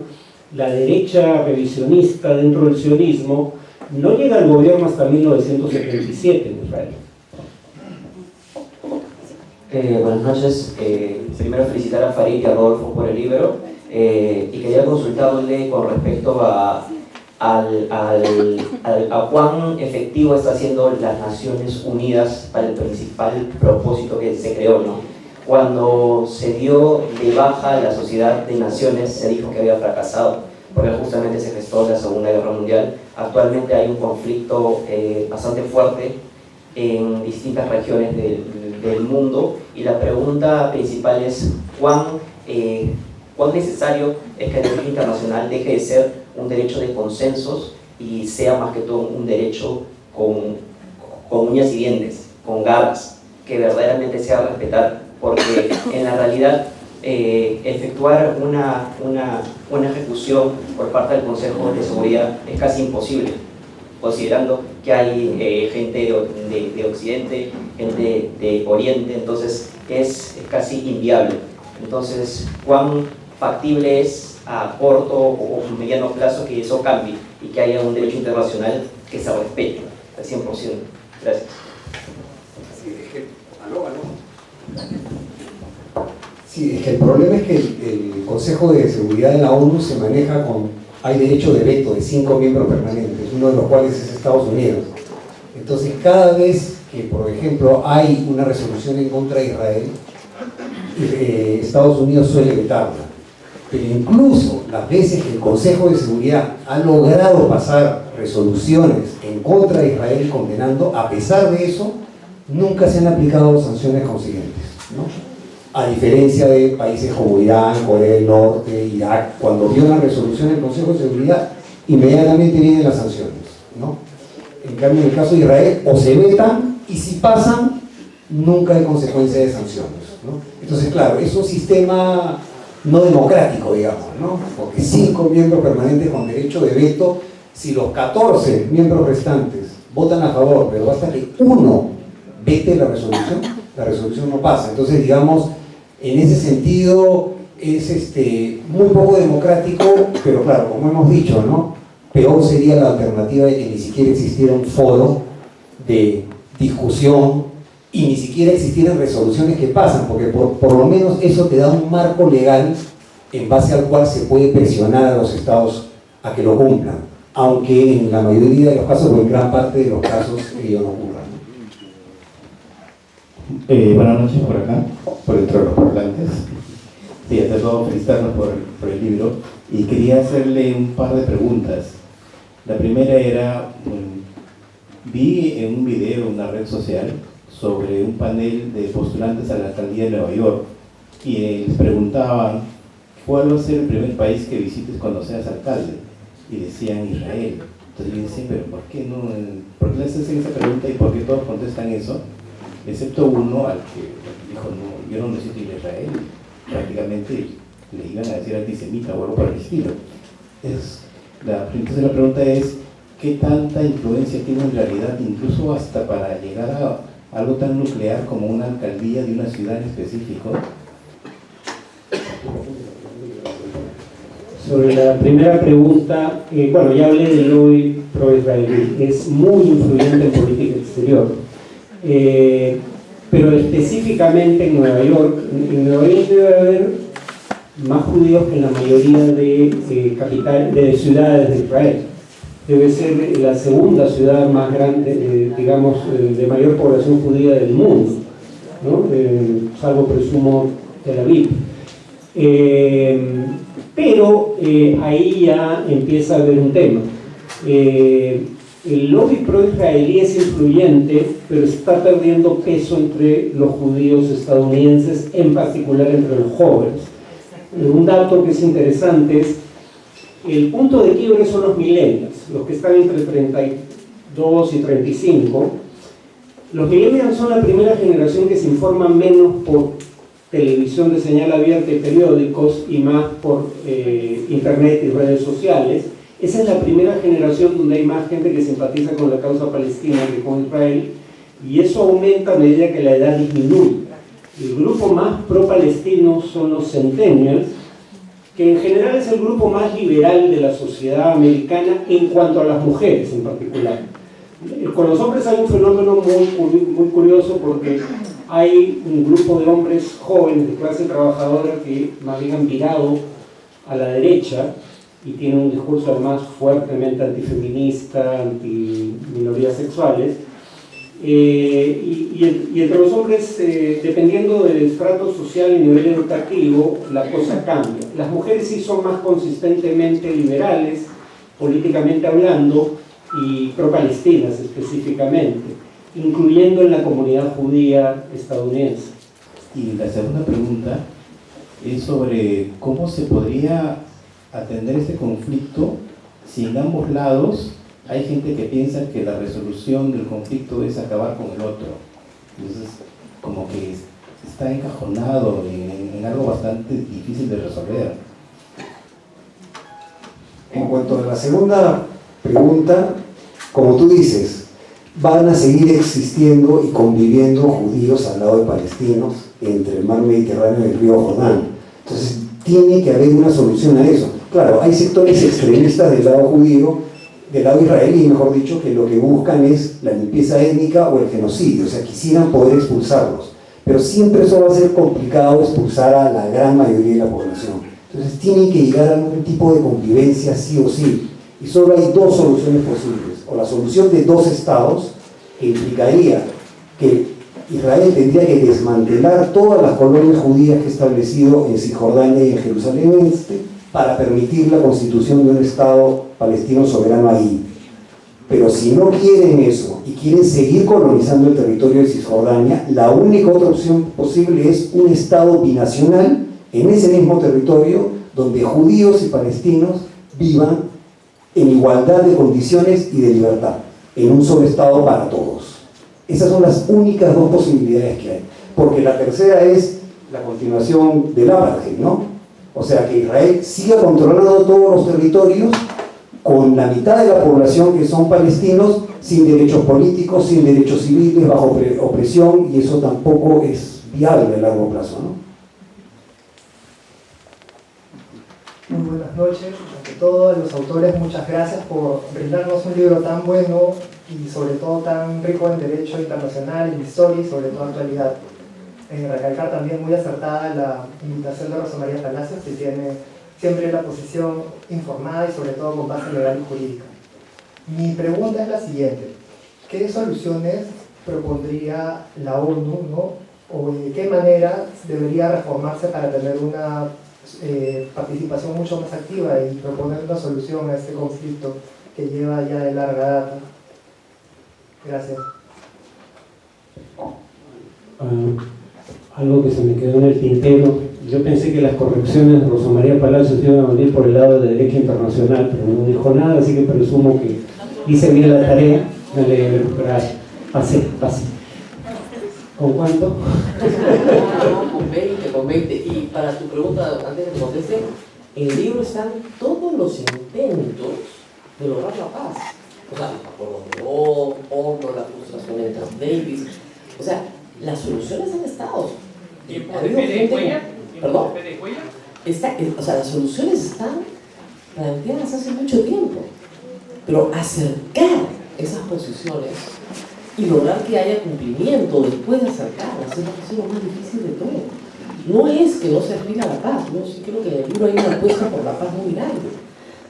la derecha revisionista dentro del sionismo, no llega al gobierno hasta 1977 en Israel. Buenas noches. Primero felicitar a Farid y a Rodolfo por el libro y quería consultarle con respecto a cuán efectivo está haciendo las Naciones Unidas para el principal propósito que se creó, ¿no? Cuando se dio de baja la Sociedad de Naciones, se dijo que había fracasado, porque justamente se gestó la Segunda Guerra Mundial. Actualmente hay un conflicto bastante fuerte en distintas regiones del mundo, y la pregunta principal es cuán necesario es que el derecho internacional deje de ser un derecho de consensos y sea más que todo un derecho con uñas y dientes, con garras, que verdaderamente se haga respetar, porque en la realidad efectuar una ejecución por parte del Consejo de Seguridad es casi imposible, considerando que hay gente de Occidente, gente de Oriente, entonces es casi inviable. Entonces, ¿cuán factible es a corto o mediano plazo que eso cambie y que haya un derecho internacional que se respete al 100%? Gracias. Sí, es que el problema es que el Consejo de Seguridad de la ONU se maneja hay derecho de veto de 5 miembros permanentes, uno de los cuales es Estados Unidos. Entonces, cada vez que, por ejemplo, hay una resolución en contra de Israel, Estados Unidos suele vetarla. Pero incluso las veces que el Consejo de Seguridad ha logrado pasar resoluciones en contra de Israel condenando, a pesar de eso, nunca se han aplicado sanciones consiguientes, ¿no? A diferencia de países como Irán, Corea del Norte, Irak, cuando vio una resolución del Consejo de Seguridad, inmediatamente vienen las sanciones, ¿no? En cambio, en el caso de Israel, o se vetan, y si pasan, nunca hay consecuencia de sanciones, ¿no? Entonces, claro, es un sistema no democrático, digamos, ¿no? Porque 5 miembros permanentes con derecho de veto, si los 14 miembros restantes votan a favor, pero basta que uno vete la resolución no pasa. Entonces, digamos, en ese sentido es muy poco democrático, pero claro, como hemos dicho, ¿no? Peor sería la alternativa de que ni siquiera existiera un foro de discusión y ni siquiera existieran resoluciones que pasan, porque por lo menos eso te da un marco legal en base al cual se puede presionar a los estados a que lo cumplan, aunque en la mayoría de los casos o en gran parte de los casos ello no ocurra. Buenas noches por acá, por dentro de los parlantes. Sí, ante todo felicitarnos por el libro, y quería hacerle un par de preguntas. La primera era, vi en un video en una red social sobre un panel de postulantes a la alcaldía de Nueva York, y les preguntaban ¿cuál va a ser el primer país que visites cuando seas alcalde? Y decían Israel. Entonces yo decía, pero ¿por qué les hacen esa pregunta y por qué todos contestan eso? Excepto uno al que dijo, no, yo no necesito ir a Israel. Prácticamente le iban a decir antisemita o algo por el estilo. Entonces la pregunta es, ¿qué tanta influencia tiene en realidad, incluso hasta para llegar a algo tan nuclear como una alcaldía de una ciudad en específico? Sobre la primera pregunta, bueno, ya hablé del lobby pro-israelí, es muy influyente en política exterior, pero específicamente en Nueva York debe haber más judíos que en la mayoría de ciudades de Israel. Debe ser la segunda ciudad más grande, digamos, de mayor población judía del mundo, ¿no? Salvo, presumo, Tel Aviv. Pero ahí ya empieza a haber un tema. El lobby pro-israelí es influyente, pero está perdiendo peso entre los judíos estadounidenses, en particular entre los jóvenes. Un dato que es interesante es el punto de quiebre son los millennials, los que están entre 32 y 35. Los millennials son la primera generación que se informa menos por televisión de señal abierta y periódicos y más por internet y redes sociales. Esa es la primera generación donde hay más gente que simpatiza con la causa palestina que con Israel, y eso aumenta a medida que la edad disminuye. El grupo más pro-palestino son los centennials, que en general es el grupo más liberal de la sociedad americana en cuanto a las mujeres en particular. Con los hombres hay un fenómeno muy curioso, porque hay un grupo de hombres jóvenes de clase trabajadora que más bien han virado a la derecha y tienen un discurso además fuertemente antifeminista, anti-minorías sexuales. Y entre los hombres, dependiendo del estrato social y nivel educativo, la cosa cambia. Las mujeres sí son más consistentemente liberales, políticamente hablando, y pro-palestinas específicamente, incluyendo en la comunidad judía estadounidense. Y la segunda pregunta es sobre cómo se podría atender este conflicto si en ambos lados hay gente que piensa que la resolución del conflicto es acabar con el otro. Entonces, como que está encajonado en algo bastante difícil de resolver. En cuanto a la segunda pregunta, como tú dices, van a seguir existiendo y conviviendo judíos al lado de palestinos entre el mar Mediterráneo y el río Jordán. Entonces, tiene que haber una solución a eso. Claro, hay sectores extremistas del lado judío, del lado israelí, mejor dicho, que lo que buscan es la limpieza étnica o el genocidio, o sea, quisieran poder expulsarlos. Pero siempre eso va a ser complicado, expulsar a la gran mayoría de la población. Entonces, tienen que llegar a algún tipo de convivencia sí o sí. Y solo hay dos soluciones posibles. O la solución de dos estados, que implicaría que Israel tendría que desmantelar todas las colonias judías que ha establecido en Cisjordania y en Jerusalén Este para permitir la constitución de un estado palestino soberano ahí. Pero si no quieren eso y quieren seguir colonizando el territorio de Cisjordania, la única otra opción posible es un estado binacional en ese mismo territorio, donde judíos y palestinos vivan en igualdad de condiciones y de libertad, en un solo estado para todos. Esas son las únicas dos posibilidades que hay, porque la tercera es la continuación del apartheid, ¿no? O sea, que Israel siga controlando todos los territorios con la mitad de la población que son palestinos, sin derechos políticos, sin derechos civiles, bajo opresión, y eso tampoco es viable a largo plazo, ¿no? Muy buenas noches. Ante todo, a los autores, muchas gracias por brindarnos un libro tan bueno y sobre todo tan rico en derecho internacional, en historia y sobre todo actualidad. Recalcar también muy acertada la invitación de Rosa María Palacios, que tiene siempre la posición informada y sobre todo con base legal y jurídica. Mi pregunta es la siguiente: ¿qué soluciones propondría la ONU, ¿no? O de qué manera debería reformarse para tener una participación mucho más activa y proponer una solución a este conflicto que lleva ya de larga data? Gracias. Algo que se me quedó en el tintero. Yo pensé que las correcciones de Rosa María Palacios iban a venir por el lado de derecho internacional, pero no dijo nada, así que presumo que hice bien la tarea. Gracias. Pase. ¿Con cuánto? Con 20. Y para tu pregunta, antes de que conteste, en el libro están todos los intentos de lograr la paz. O sea, los acuerdos de Oslo, la frustración en Camp Davis. O sea, las soluciones han estado. ¿Perdón? O sea, las soluciones están planteadas hace mucho tiempo. Pero acercar esas posiciones y lograr que haya cumplimiento después de acercarlas es lo que ha sido más difícil de todo. No es que no se aspira a la paz, yo sí creo que en el libro hay una apuesta por la paz muy grande.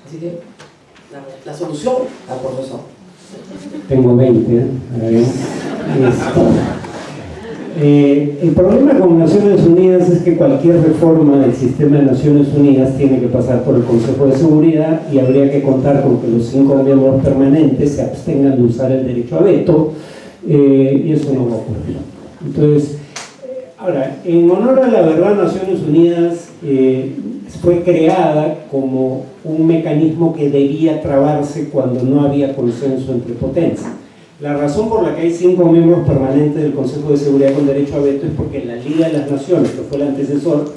Así que la solución al profesor. Tengo 20, El problema con Naciones Unidas es que cualquier reforma del sistema de Naciones Unidas tiene que pasar por el Consejo de Seguridad y habría que contar con que los 5 miembros permanentes se abstengan de usar el derecho a veto, y eso no va a ocurrir. Entonces, ahora, en honor a la verdad, Naciones Unidas fue creada como un mecanismo que debía trabarse cuando no había consenso entre potencias. La razón por la que hay 5 miembros permanentes del Consejo de Seguridad con derecho a veto es porque la Liga de las Naciones, que fue el antecesor,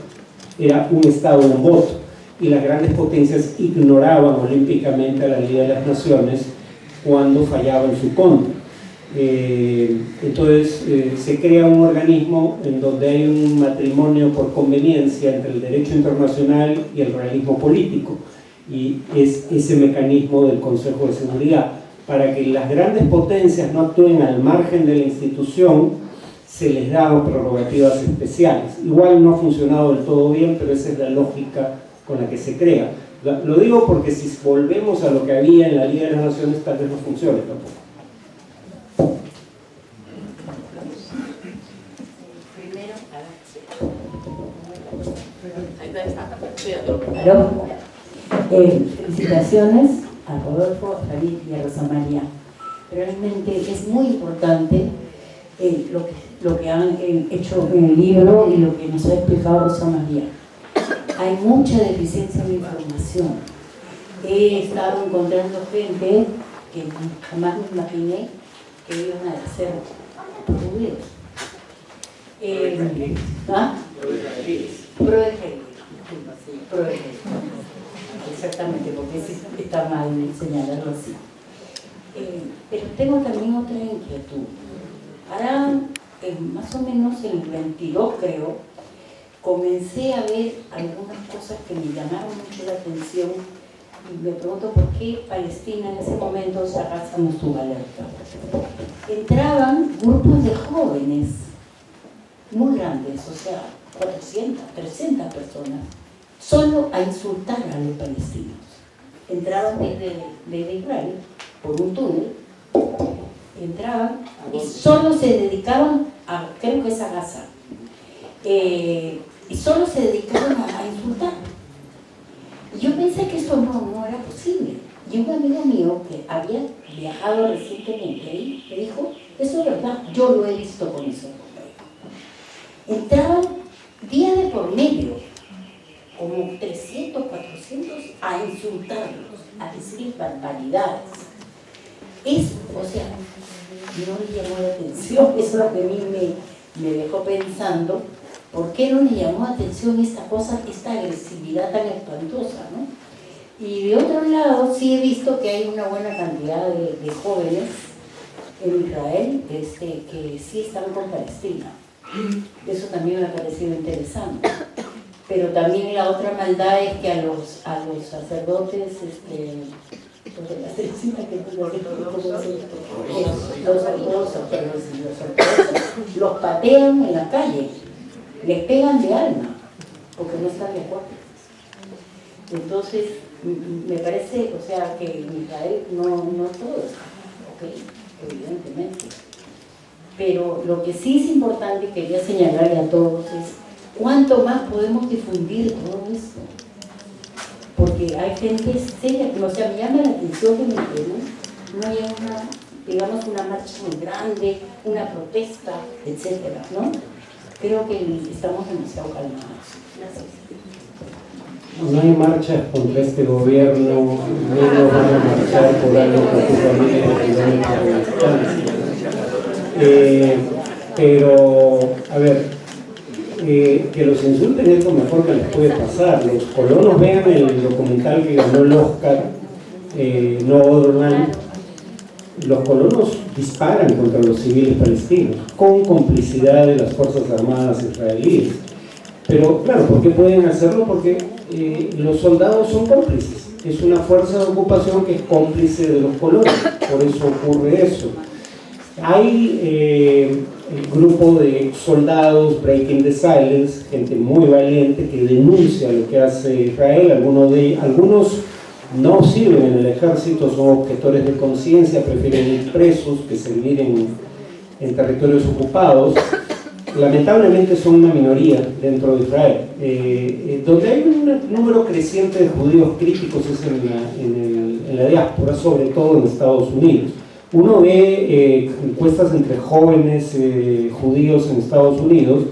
era un Estado, un voto, y las grandes potencias ignoraban olímpicamente a la Liga de las Naciones cuando fallaba en su contra. Entonces se crea un organismo en donde hay un matrimonio por conveniencia entre el derecho internacional y el realismo político, y es ese mecanismo del Consejo de Seguridad. Para que las grandes potencias no actúen al margen de la institución, se les da prerrogativas especiales. Igual no ha funcionado del todo bien, pero esa es la lógica con la que se crea. Lo digo porque si volvemos a lo que había en la Liga de las Naciones, tal vez no funcione tampoco. Felicitaciones a Rodolfo, a Javier y a Rosa María. Realmente es muy importante lo que han hecho en el libro y lo que nos ha explicado Rosa María. Hay mucha deficiencia de información. He estado encontrando gente que jamás me imaginé que iban a ser judíos. Exactamente, porque está mal señalarlo así. Pero tengo también otra inquietud. Ahora, más o menos en el 22 creo, comencé a ver algunas cosas que me llamaron mucho la atención y me pregunto por qué Palestina en ese momento se Gaza no estuvo alerta. Entraban grupos de jóvenes muy grandes, o sea, 400, 300 personas, solo a insultar a los palestinos. Entraban desde Israel por un túnel, entraban y solo se dedicaban a, creo que es a Gaza, y solo se dedicaban a insultar. Y yo pensé que eso no era posible. Y un amigo mío que había viajado recientemente ahí me dijo, eso es verdad, yo lo he visto con eso. Entraban día de por medio, como 300, 400, a insultarlos, a decir barbaridades. Eso, o sea, no le llamó la atención, eso es lo que a mí me dejó pensando, ¿por qué no le llamó la atención esta cosa, esta agresividad tan espantosa, ¿no? Y de otro lado, sí he visto que hay una buena cantidad de jóvenes en Israel que sí están con Palestina. Eso también me ha parecido interesante. Pero también la otra maldad es que a los sacerdotes, los patean en la calle, les pegan de alma, porque no están de acuerdo. Entonces, me parece, o sea, que en Israel no todo está, ok, evidentemente. Pero lo que sí es importante, quería señalarle a todos, es cuánto más podemos difundir todo esto. Porque hay gente seria, o sea, me llama la atención que en el Perú no haya una marcha muy grande, una protesta, etcétera, ¿no? Creo que estamos demasiado calmados. Gracias. No hay marchas contra este gobierno, no van a marchar por algo particularmente económico de la distancia. Pero, a ver, que los insulten es lo mejor que les puede pasar. Los colonos, vean el documental que ganó el Oscar, No Other Land. Los colonos disparan contra los civiles palestinos con complicidad de las Fuerzas Armadas israelíes. Pero claro, ¿por qué pueden hacerlo? Porque los soldados son cómplices. Es una fuerza de ocupación que es cómplice de los colonos. Por eso ocurre eso. Hay el grupo de soldados Breaking the Silence, gente muy valiente que denuncia lo que hace Israel. Algunos no sirven en el ejército, son objetores de conciencia, prefieren ir presos que seguir en territorios ocupados. lamentablemente son una minoría dentro de Israel. Donde hay un número creciente de judíos críticos es en la diáspora, sobre todo en Estados Unidos. Uno ve encuestas entre jóvenes judíos en Estados Unidos,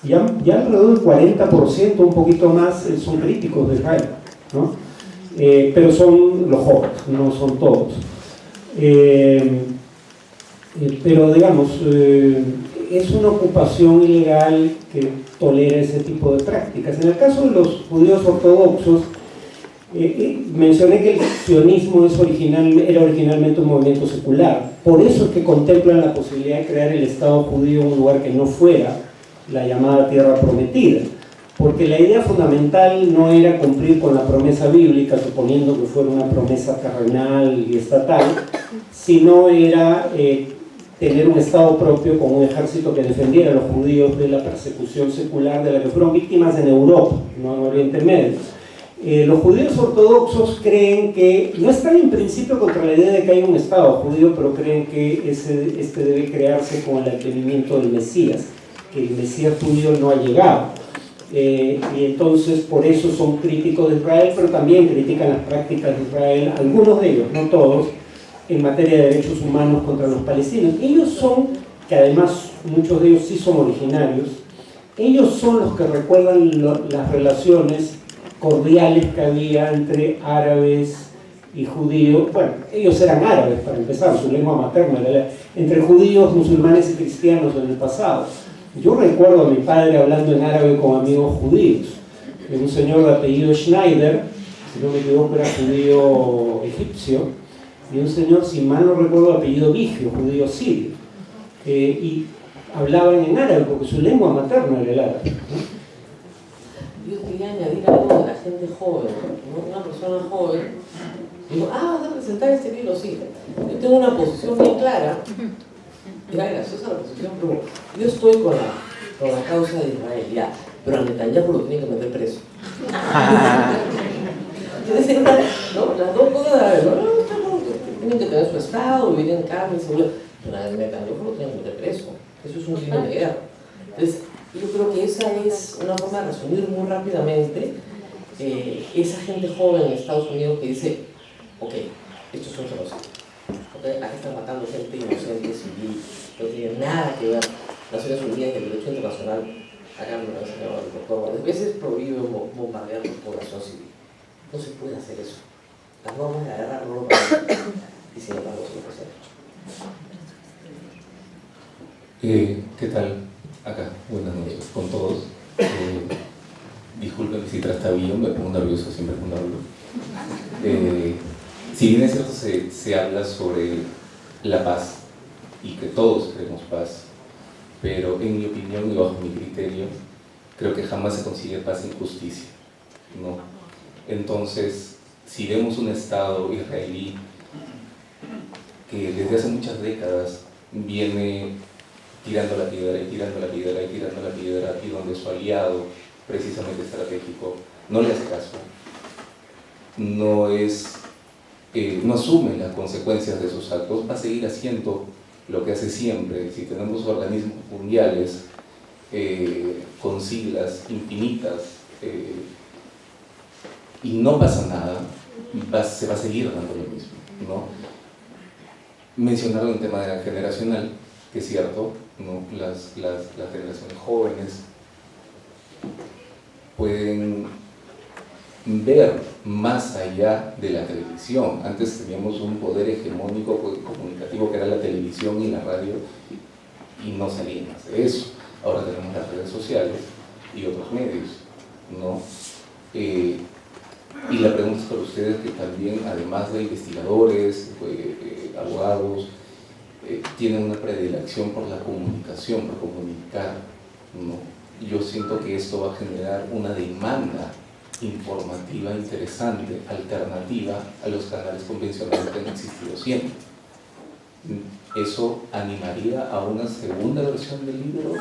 ya alrededor del 40%, un poquito más, son críticos de Israel, ¿no? Pero son los jóvenes, no son todos. Pero digamos, es una ocupación ilegal que tolera ese tipo de prácticas. En el caso de los judíos ortodoxos, mencioné que el sionismo era originalmente un movimiento secular. Por eso es que contemplan la posibilidad de crear el Estado judío en un lugar que no fuera la llamada Tierra Prometida. Porque la idea fundamental no era cumplir con la promesa bíblica, suponiendo que fuera una promesa terrenal y estatal, sino era tener un Estado propio con un ejército que defendiera a los judíos de la persecución secular de la que fueron víctimas en Europa, no en Oriente Medio. Los judíos ortodoxos creen que, no están en principio contra la idea de que haya un Estado judío, pero creen que este debe crearse con el advenimiento del Mesías, que el Mesías judío no ha llegado. Y entonces por eso son críticos de Israel, pero también critican las prácticas de Israel, algunos de ellos, no todos, en materia de derechos humanos contra los palestinos. Ellos son, que además muchos de ellos sí son originarios, ellos son los que recuerdan las relaciones cordiales que había entre árabes y judíos. Bueno, ellos eran árabes para empezar, su lengua materna era entre judíos, musulmanes y cristianos en el pasado. Yo recuerdo a mi padre hablando en árabe con amigos judíos, un señor de apellido Schneider, si no me equivoco era judío egipcio, y un señor, si mal no recuerdo, de apellido Vigio, judío sirio, y hablaban en árabe porque su lengua materna era el árabe, ¿no? Yo quería añadir algo de la gente joven, ¿no? Una persona joven, digo, vas a presentar este libro, sí. Yo tengo una posición bien clara, era graciosa la posición, pero yo estoy con la causa de Israel, ya, pero a Netanyahu lo tienen que meter preso. ¿No? Las dos cosas a la vez, ¿no? Tienen que tener su estado, vivir en calma y seguridad, pero a Netanyahu lo tienen que meter preso. Eso es un crimen de guerra. Entonces, yo creo que esa es una forma de resumir muy rápidamente esa gente joven en Estados Unidos que dice, ok, esto es un genocidio. Okay, acá están matando gente inocente, civil, no tiene nada que ver. Naciones Unidas y el derecho internacional, acá me lo ha enseñado el doctor, varias veces prohíben bombardear la población civil. No se puede hacer eso. Las normas de la guerra no lo permiten. Y sin embargo, se lo puede hacer. ¿Qué tal? Acá, buenas noches con todos. Disculpen si trastabillo, me pongo nervioso siempre cuando hablo. Si bien es cierto, se habla sobre la paz y que todos queremos paz, pero en mi opinión y bajo mi criterio, creo que jamás se consigue paz sin justicia, ¿no? Entonces, si vemos un Estado israelí que desde hace muchas décadas viene tirando la piedra y tirando la piedra y tirando la piedra, y donde su aliado, precisamente estratégico, no le hace caso, no asume las consecuencias de sus actos, va a seguir haciendo lo que hace siempre. Si tenemos organismos mundiales con siglas infinitas y no pasa nada, se va a seguir dando lo mismo, ¿no? Mencionaron el tema de la generacional, que es cierto, ¿no? Las generaciones jóvenes pueden ver más allá de la televisión. Antes teníamos un poder hegemónico comunicativo que era la televisión y la radio y no salía más de eso. Ahora tenemos las redes sociales y otros medios, ¿no? Y la pregunta es para ustedes, que también, además de investigadores, abogados, tienen una predilección por la comunicación, por comunicar, ¿no? Yo siento que esto va a generar una demanda informativa interesante, alternativa a los canales convencionales que han existido siempre. ¿Eso animaría a una segunda versión del libro?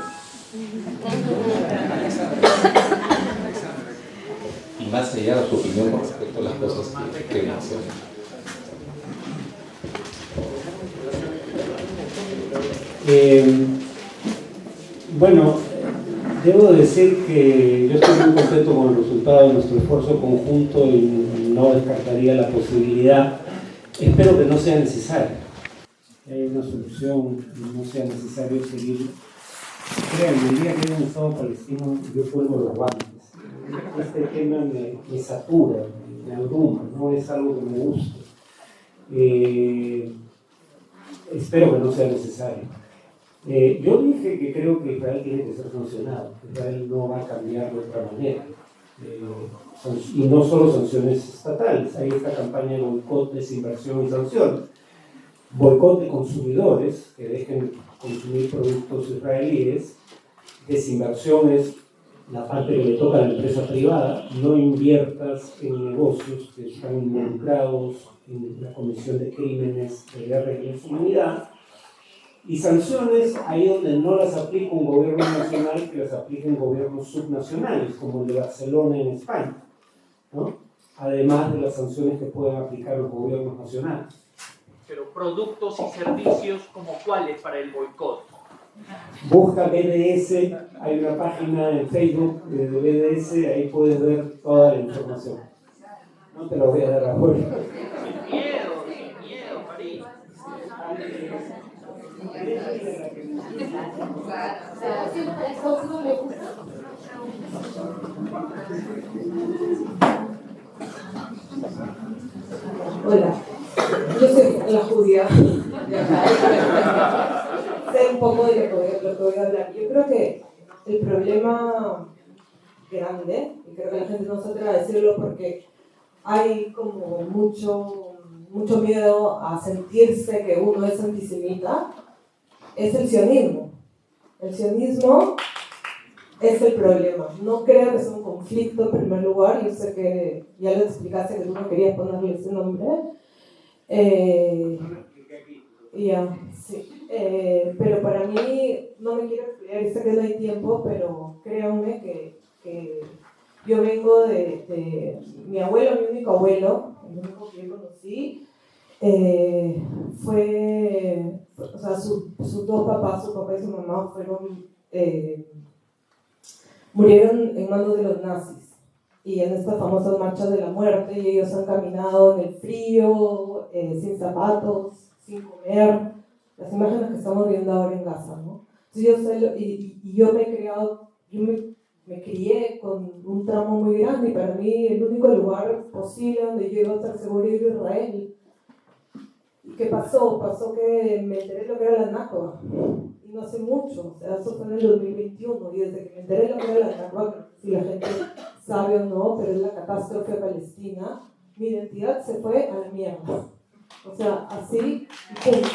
Y más allá de su opinión con respecto a las cosas que mencioné. Bueno, debo decir que yo estoy muy contento con el resultado de nuestro esfuerzo conjunto y no descartaría la posibilidad. Espero que no sea necesario. Que haya una solución y no sea necesario seguir. Créanme, el día que haya un Estado palestino, yo cuelgo los guantes. Este tema me satura, me abruma, no es algo que me guste. Espero que no sea necesario. Yo dije que creo que Israel tiene que ser sancionado. Israel no va a cambiar de otra manera. Y no solo sanciones estatales, hay esta campaña de boicot, desinversión y sanciones. Boicot de consumidores que dejen consumir productos israelíes, desinversión es la parte que le toca a la empresa privada, no inviertas en negocios que están involucrados en la comisión de crímenes de guerra y de humanidad, y sanciones ahí donde no las aplica un gobierno nacional, que las apliquen gobiernos subnacionales, como el de Barcelona en España, ¿no? Además de las sanciones que pueden aplicar los gobiernos nacionales. Pero productos y servicios como cuáles para el boicot. Busca BDS, hay una página en Facebook de BDS, ahí puedes ver toda la información. No te lo voy a dar afuera. Sin miedo, Farid. Hola, yo soy la judía. Sé un poco de lo que voy a hablar. Yo creo que el problema grande, y creo que la gente no se atreve a decirlo porque hay como mucho miedo a sentirse que uno es antisemita, es el sionismo. El sionismo es el problema. No creo que sea un conflicto en primer lugar. Yo sé que ya les explicaste que tú no querías ponerle ese nombre. Sí. Pero para mí, no me quiero explicar, sé que no hay tiempo, pero créanme que yo vengo de mi abuelo, mi único abuelo, el único que yo conocí, o sea, sus dos papás, su papá y su mamá, murieron en manos de los nazis. Y en estas famosas marchas de la muerte, y ellos han caminado en el frío, sin zapatos, sin comer, las imágenes que estamos viendo ahora en Gaza, ¿no? Entonces yo me he criado, me crié con un trauma muy grande, y para mí el único lugar posible donde yo iba a estar seguro era Israel. ¿Y qué pasó? Pasó que me enteré de lo que era la Nakba, y no hace mucho, o sea, eso fue en el 2021, y desde que me enteré de lo que era la Nakba, si la gente sabe o no, pero es la catástrofe palestina, mi identidad se fue a la mierda. O sea, así, y punto.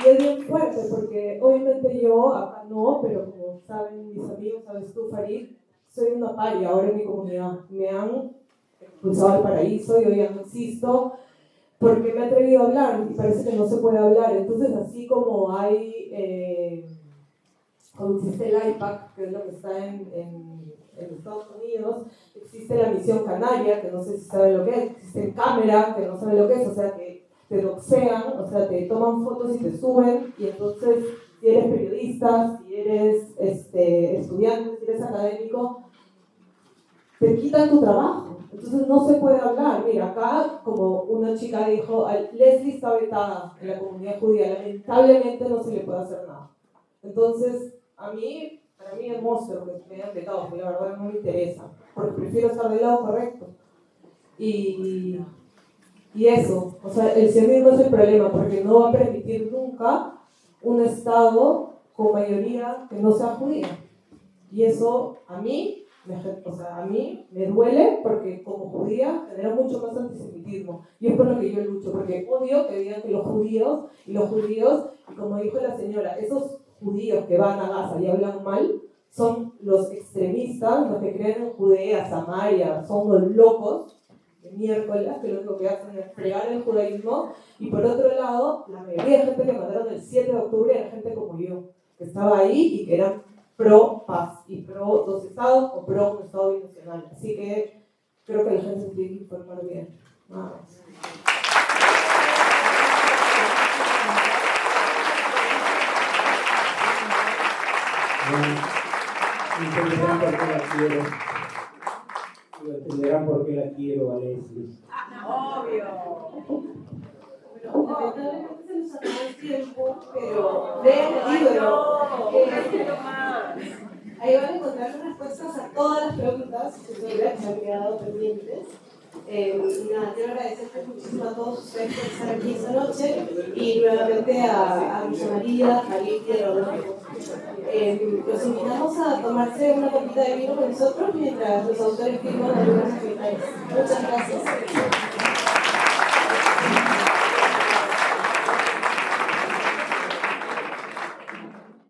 Y es bien fuerte porque obviamente yo, acá no, pero como saben mis amigos, sabes tú, Farid, soy una paria ahora en mi comunidad. Me han expulsado del paraíso, yo ya no existo, porque me he atrevido a hablar y parece que no se puede hablar. Entonces, así como hay, como existe el IPAC, que es lo que está en Estados Unidos, existe la Misión Canaria, que no sé si saben lo que es, existe Cámara, que no saben lo que es, o sea que te doxean, o sea, te toman fotos y te suben, y entonces si eres periodista, si eres estudiante, si eres académico, te quitan tu trabajo. Entonces no se puede hablar. Mira, acá, como una chica dijo, Leslie está vetada en la comunidad judía, lamentablemente no se le puede hacer nada. Entonces, para mí es monstruo que me hayan vetado, porque la verdad no me interesa, porque prefiero estar del lado correcto. Y eso, o sea, el sionismo es el problema, porque no va a permitir nunca un Estado con mayoría que no sea judía. Y eso a mí me duele, porque como judía genera mucho más antisemitismo. Y es por lo que yo lucho, porque odio que digan que los judíos, y como dijo la señora, esos judíos que van a Gaza y hablan mal, son los extremistas, los que creen en Judea, Samaria, son los locos de miércoles, que lo único que hacen es fregar el judaísmo. Y por otro lado, la mayoría de gente que mataron el 7 de octubre era gente como yo, que estaba ahí y que eran pro paz y pro dos estados o pro un estado binacional. Así que creo que la gente se tiene que informar bien. Nada más. entenderán por qué la quiero. Y entenderán por qué la quiero a Leslie. Obvio. Bueno, lamentablemente se nos acabó el tiempo, pero vean el libro. Ahí van a encontrar las respuestas a todas las preguntas que se han quedado pendientes. Nada, quiero agradecerte muchísimo a todos ustedes por estar aquí esta noche y nuevamente a Rosa María, a Lidia y a Rodolfo. Los invitamos a tomarse una copita de vino con nosotros mientras los autores firman algunas actividades. Muchas gracias.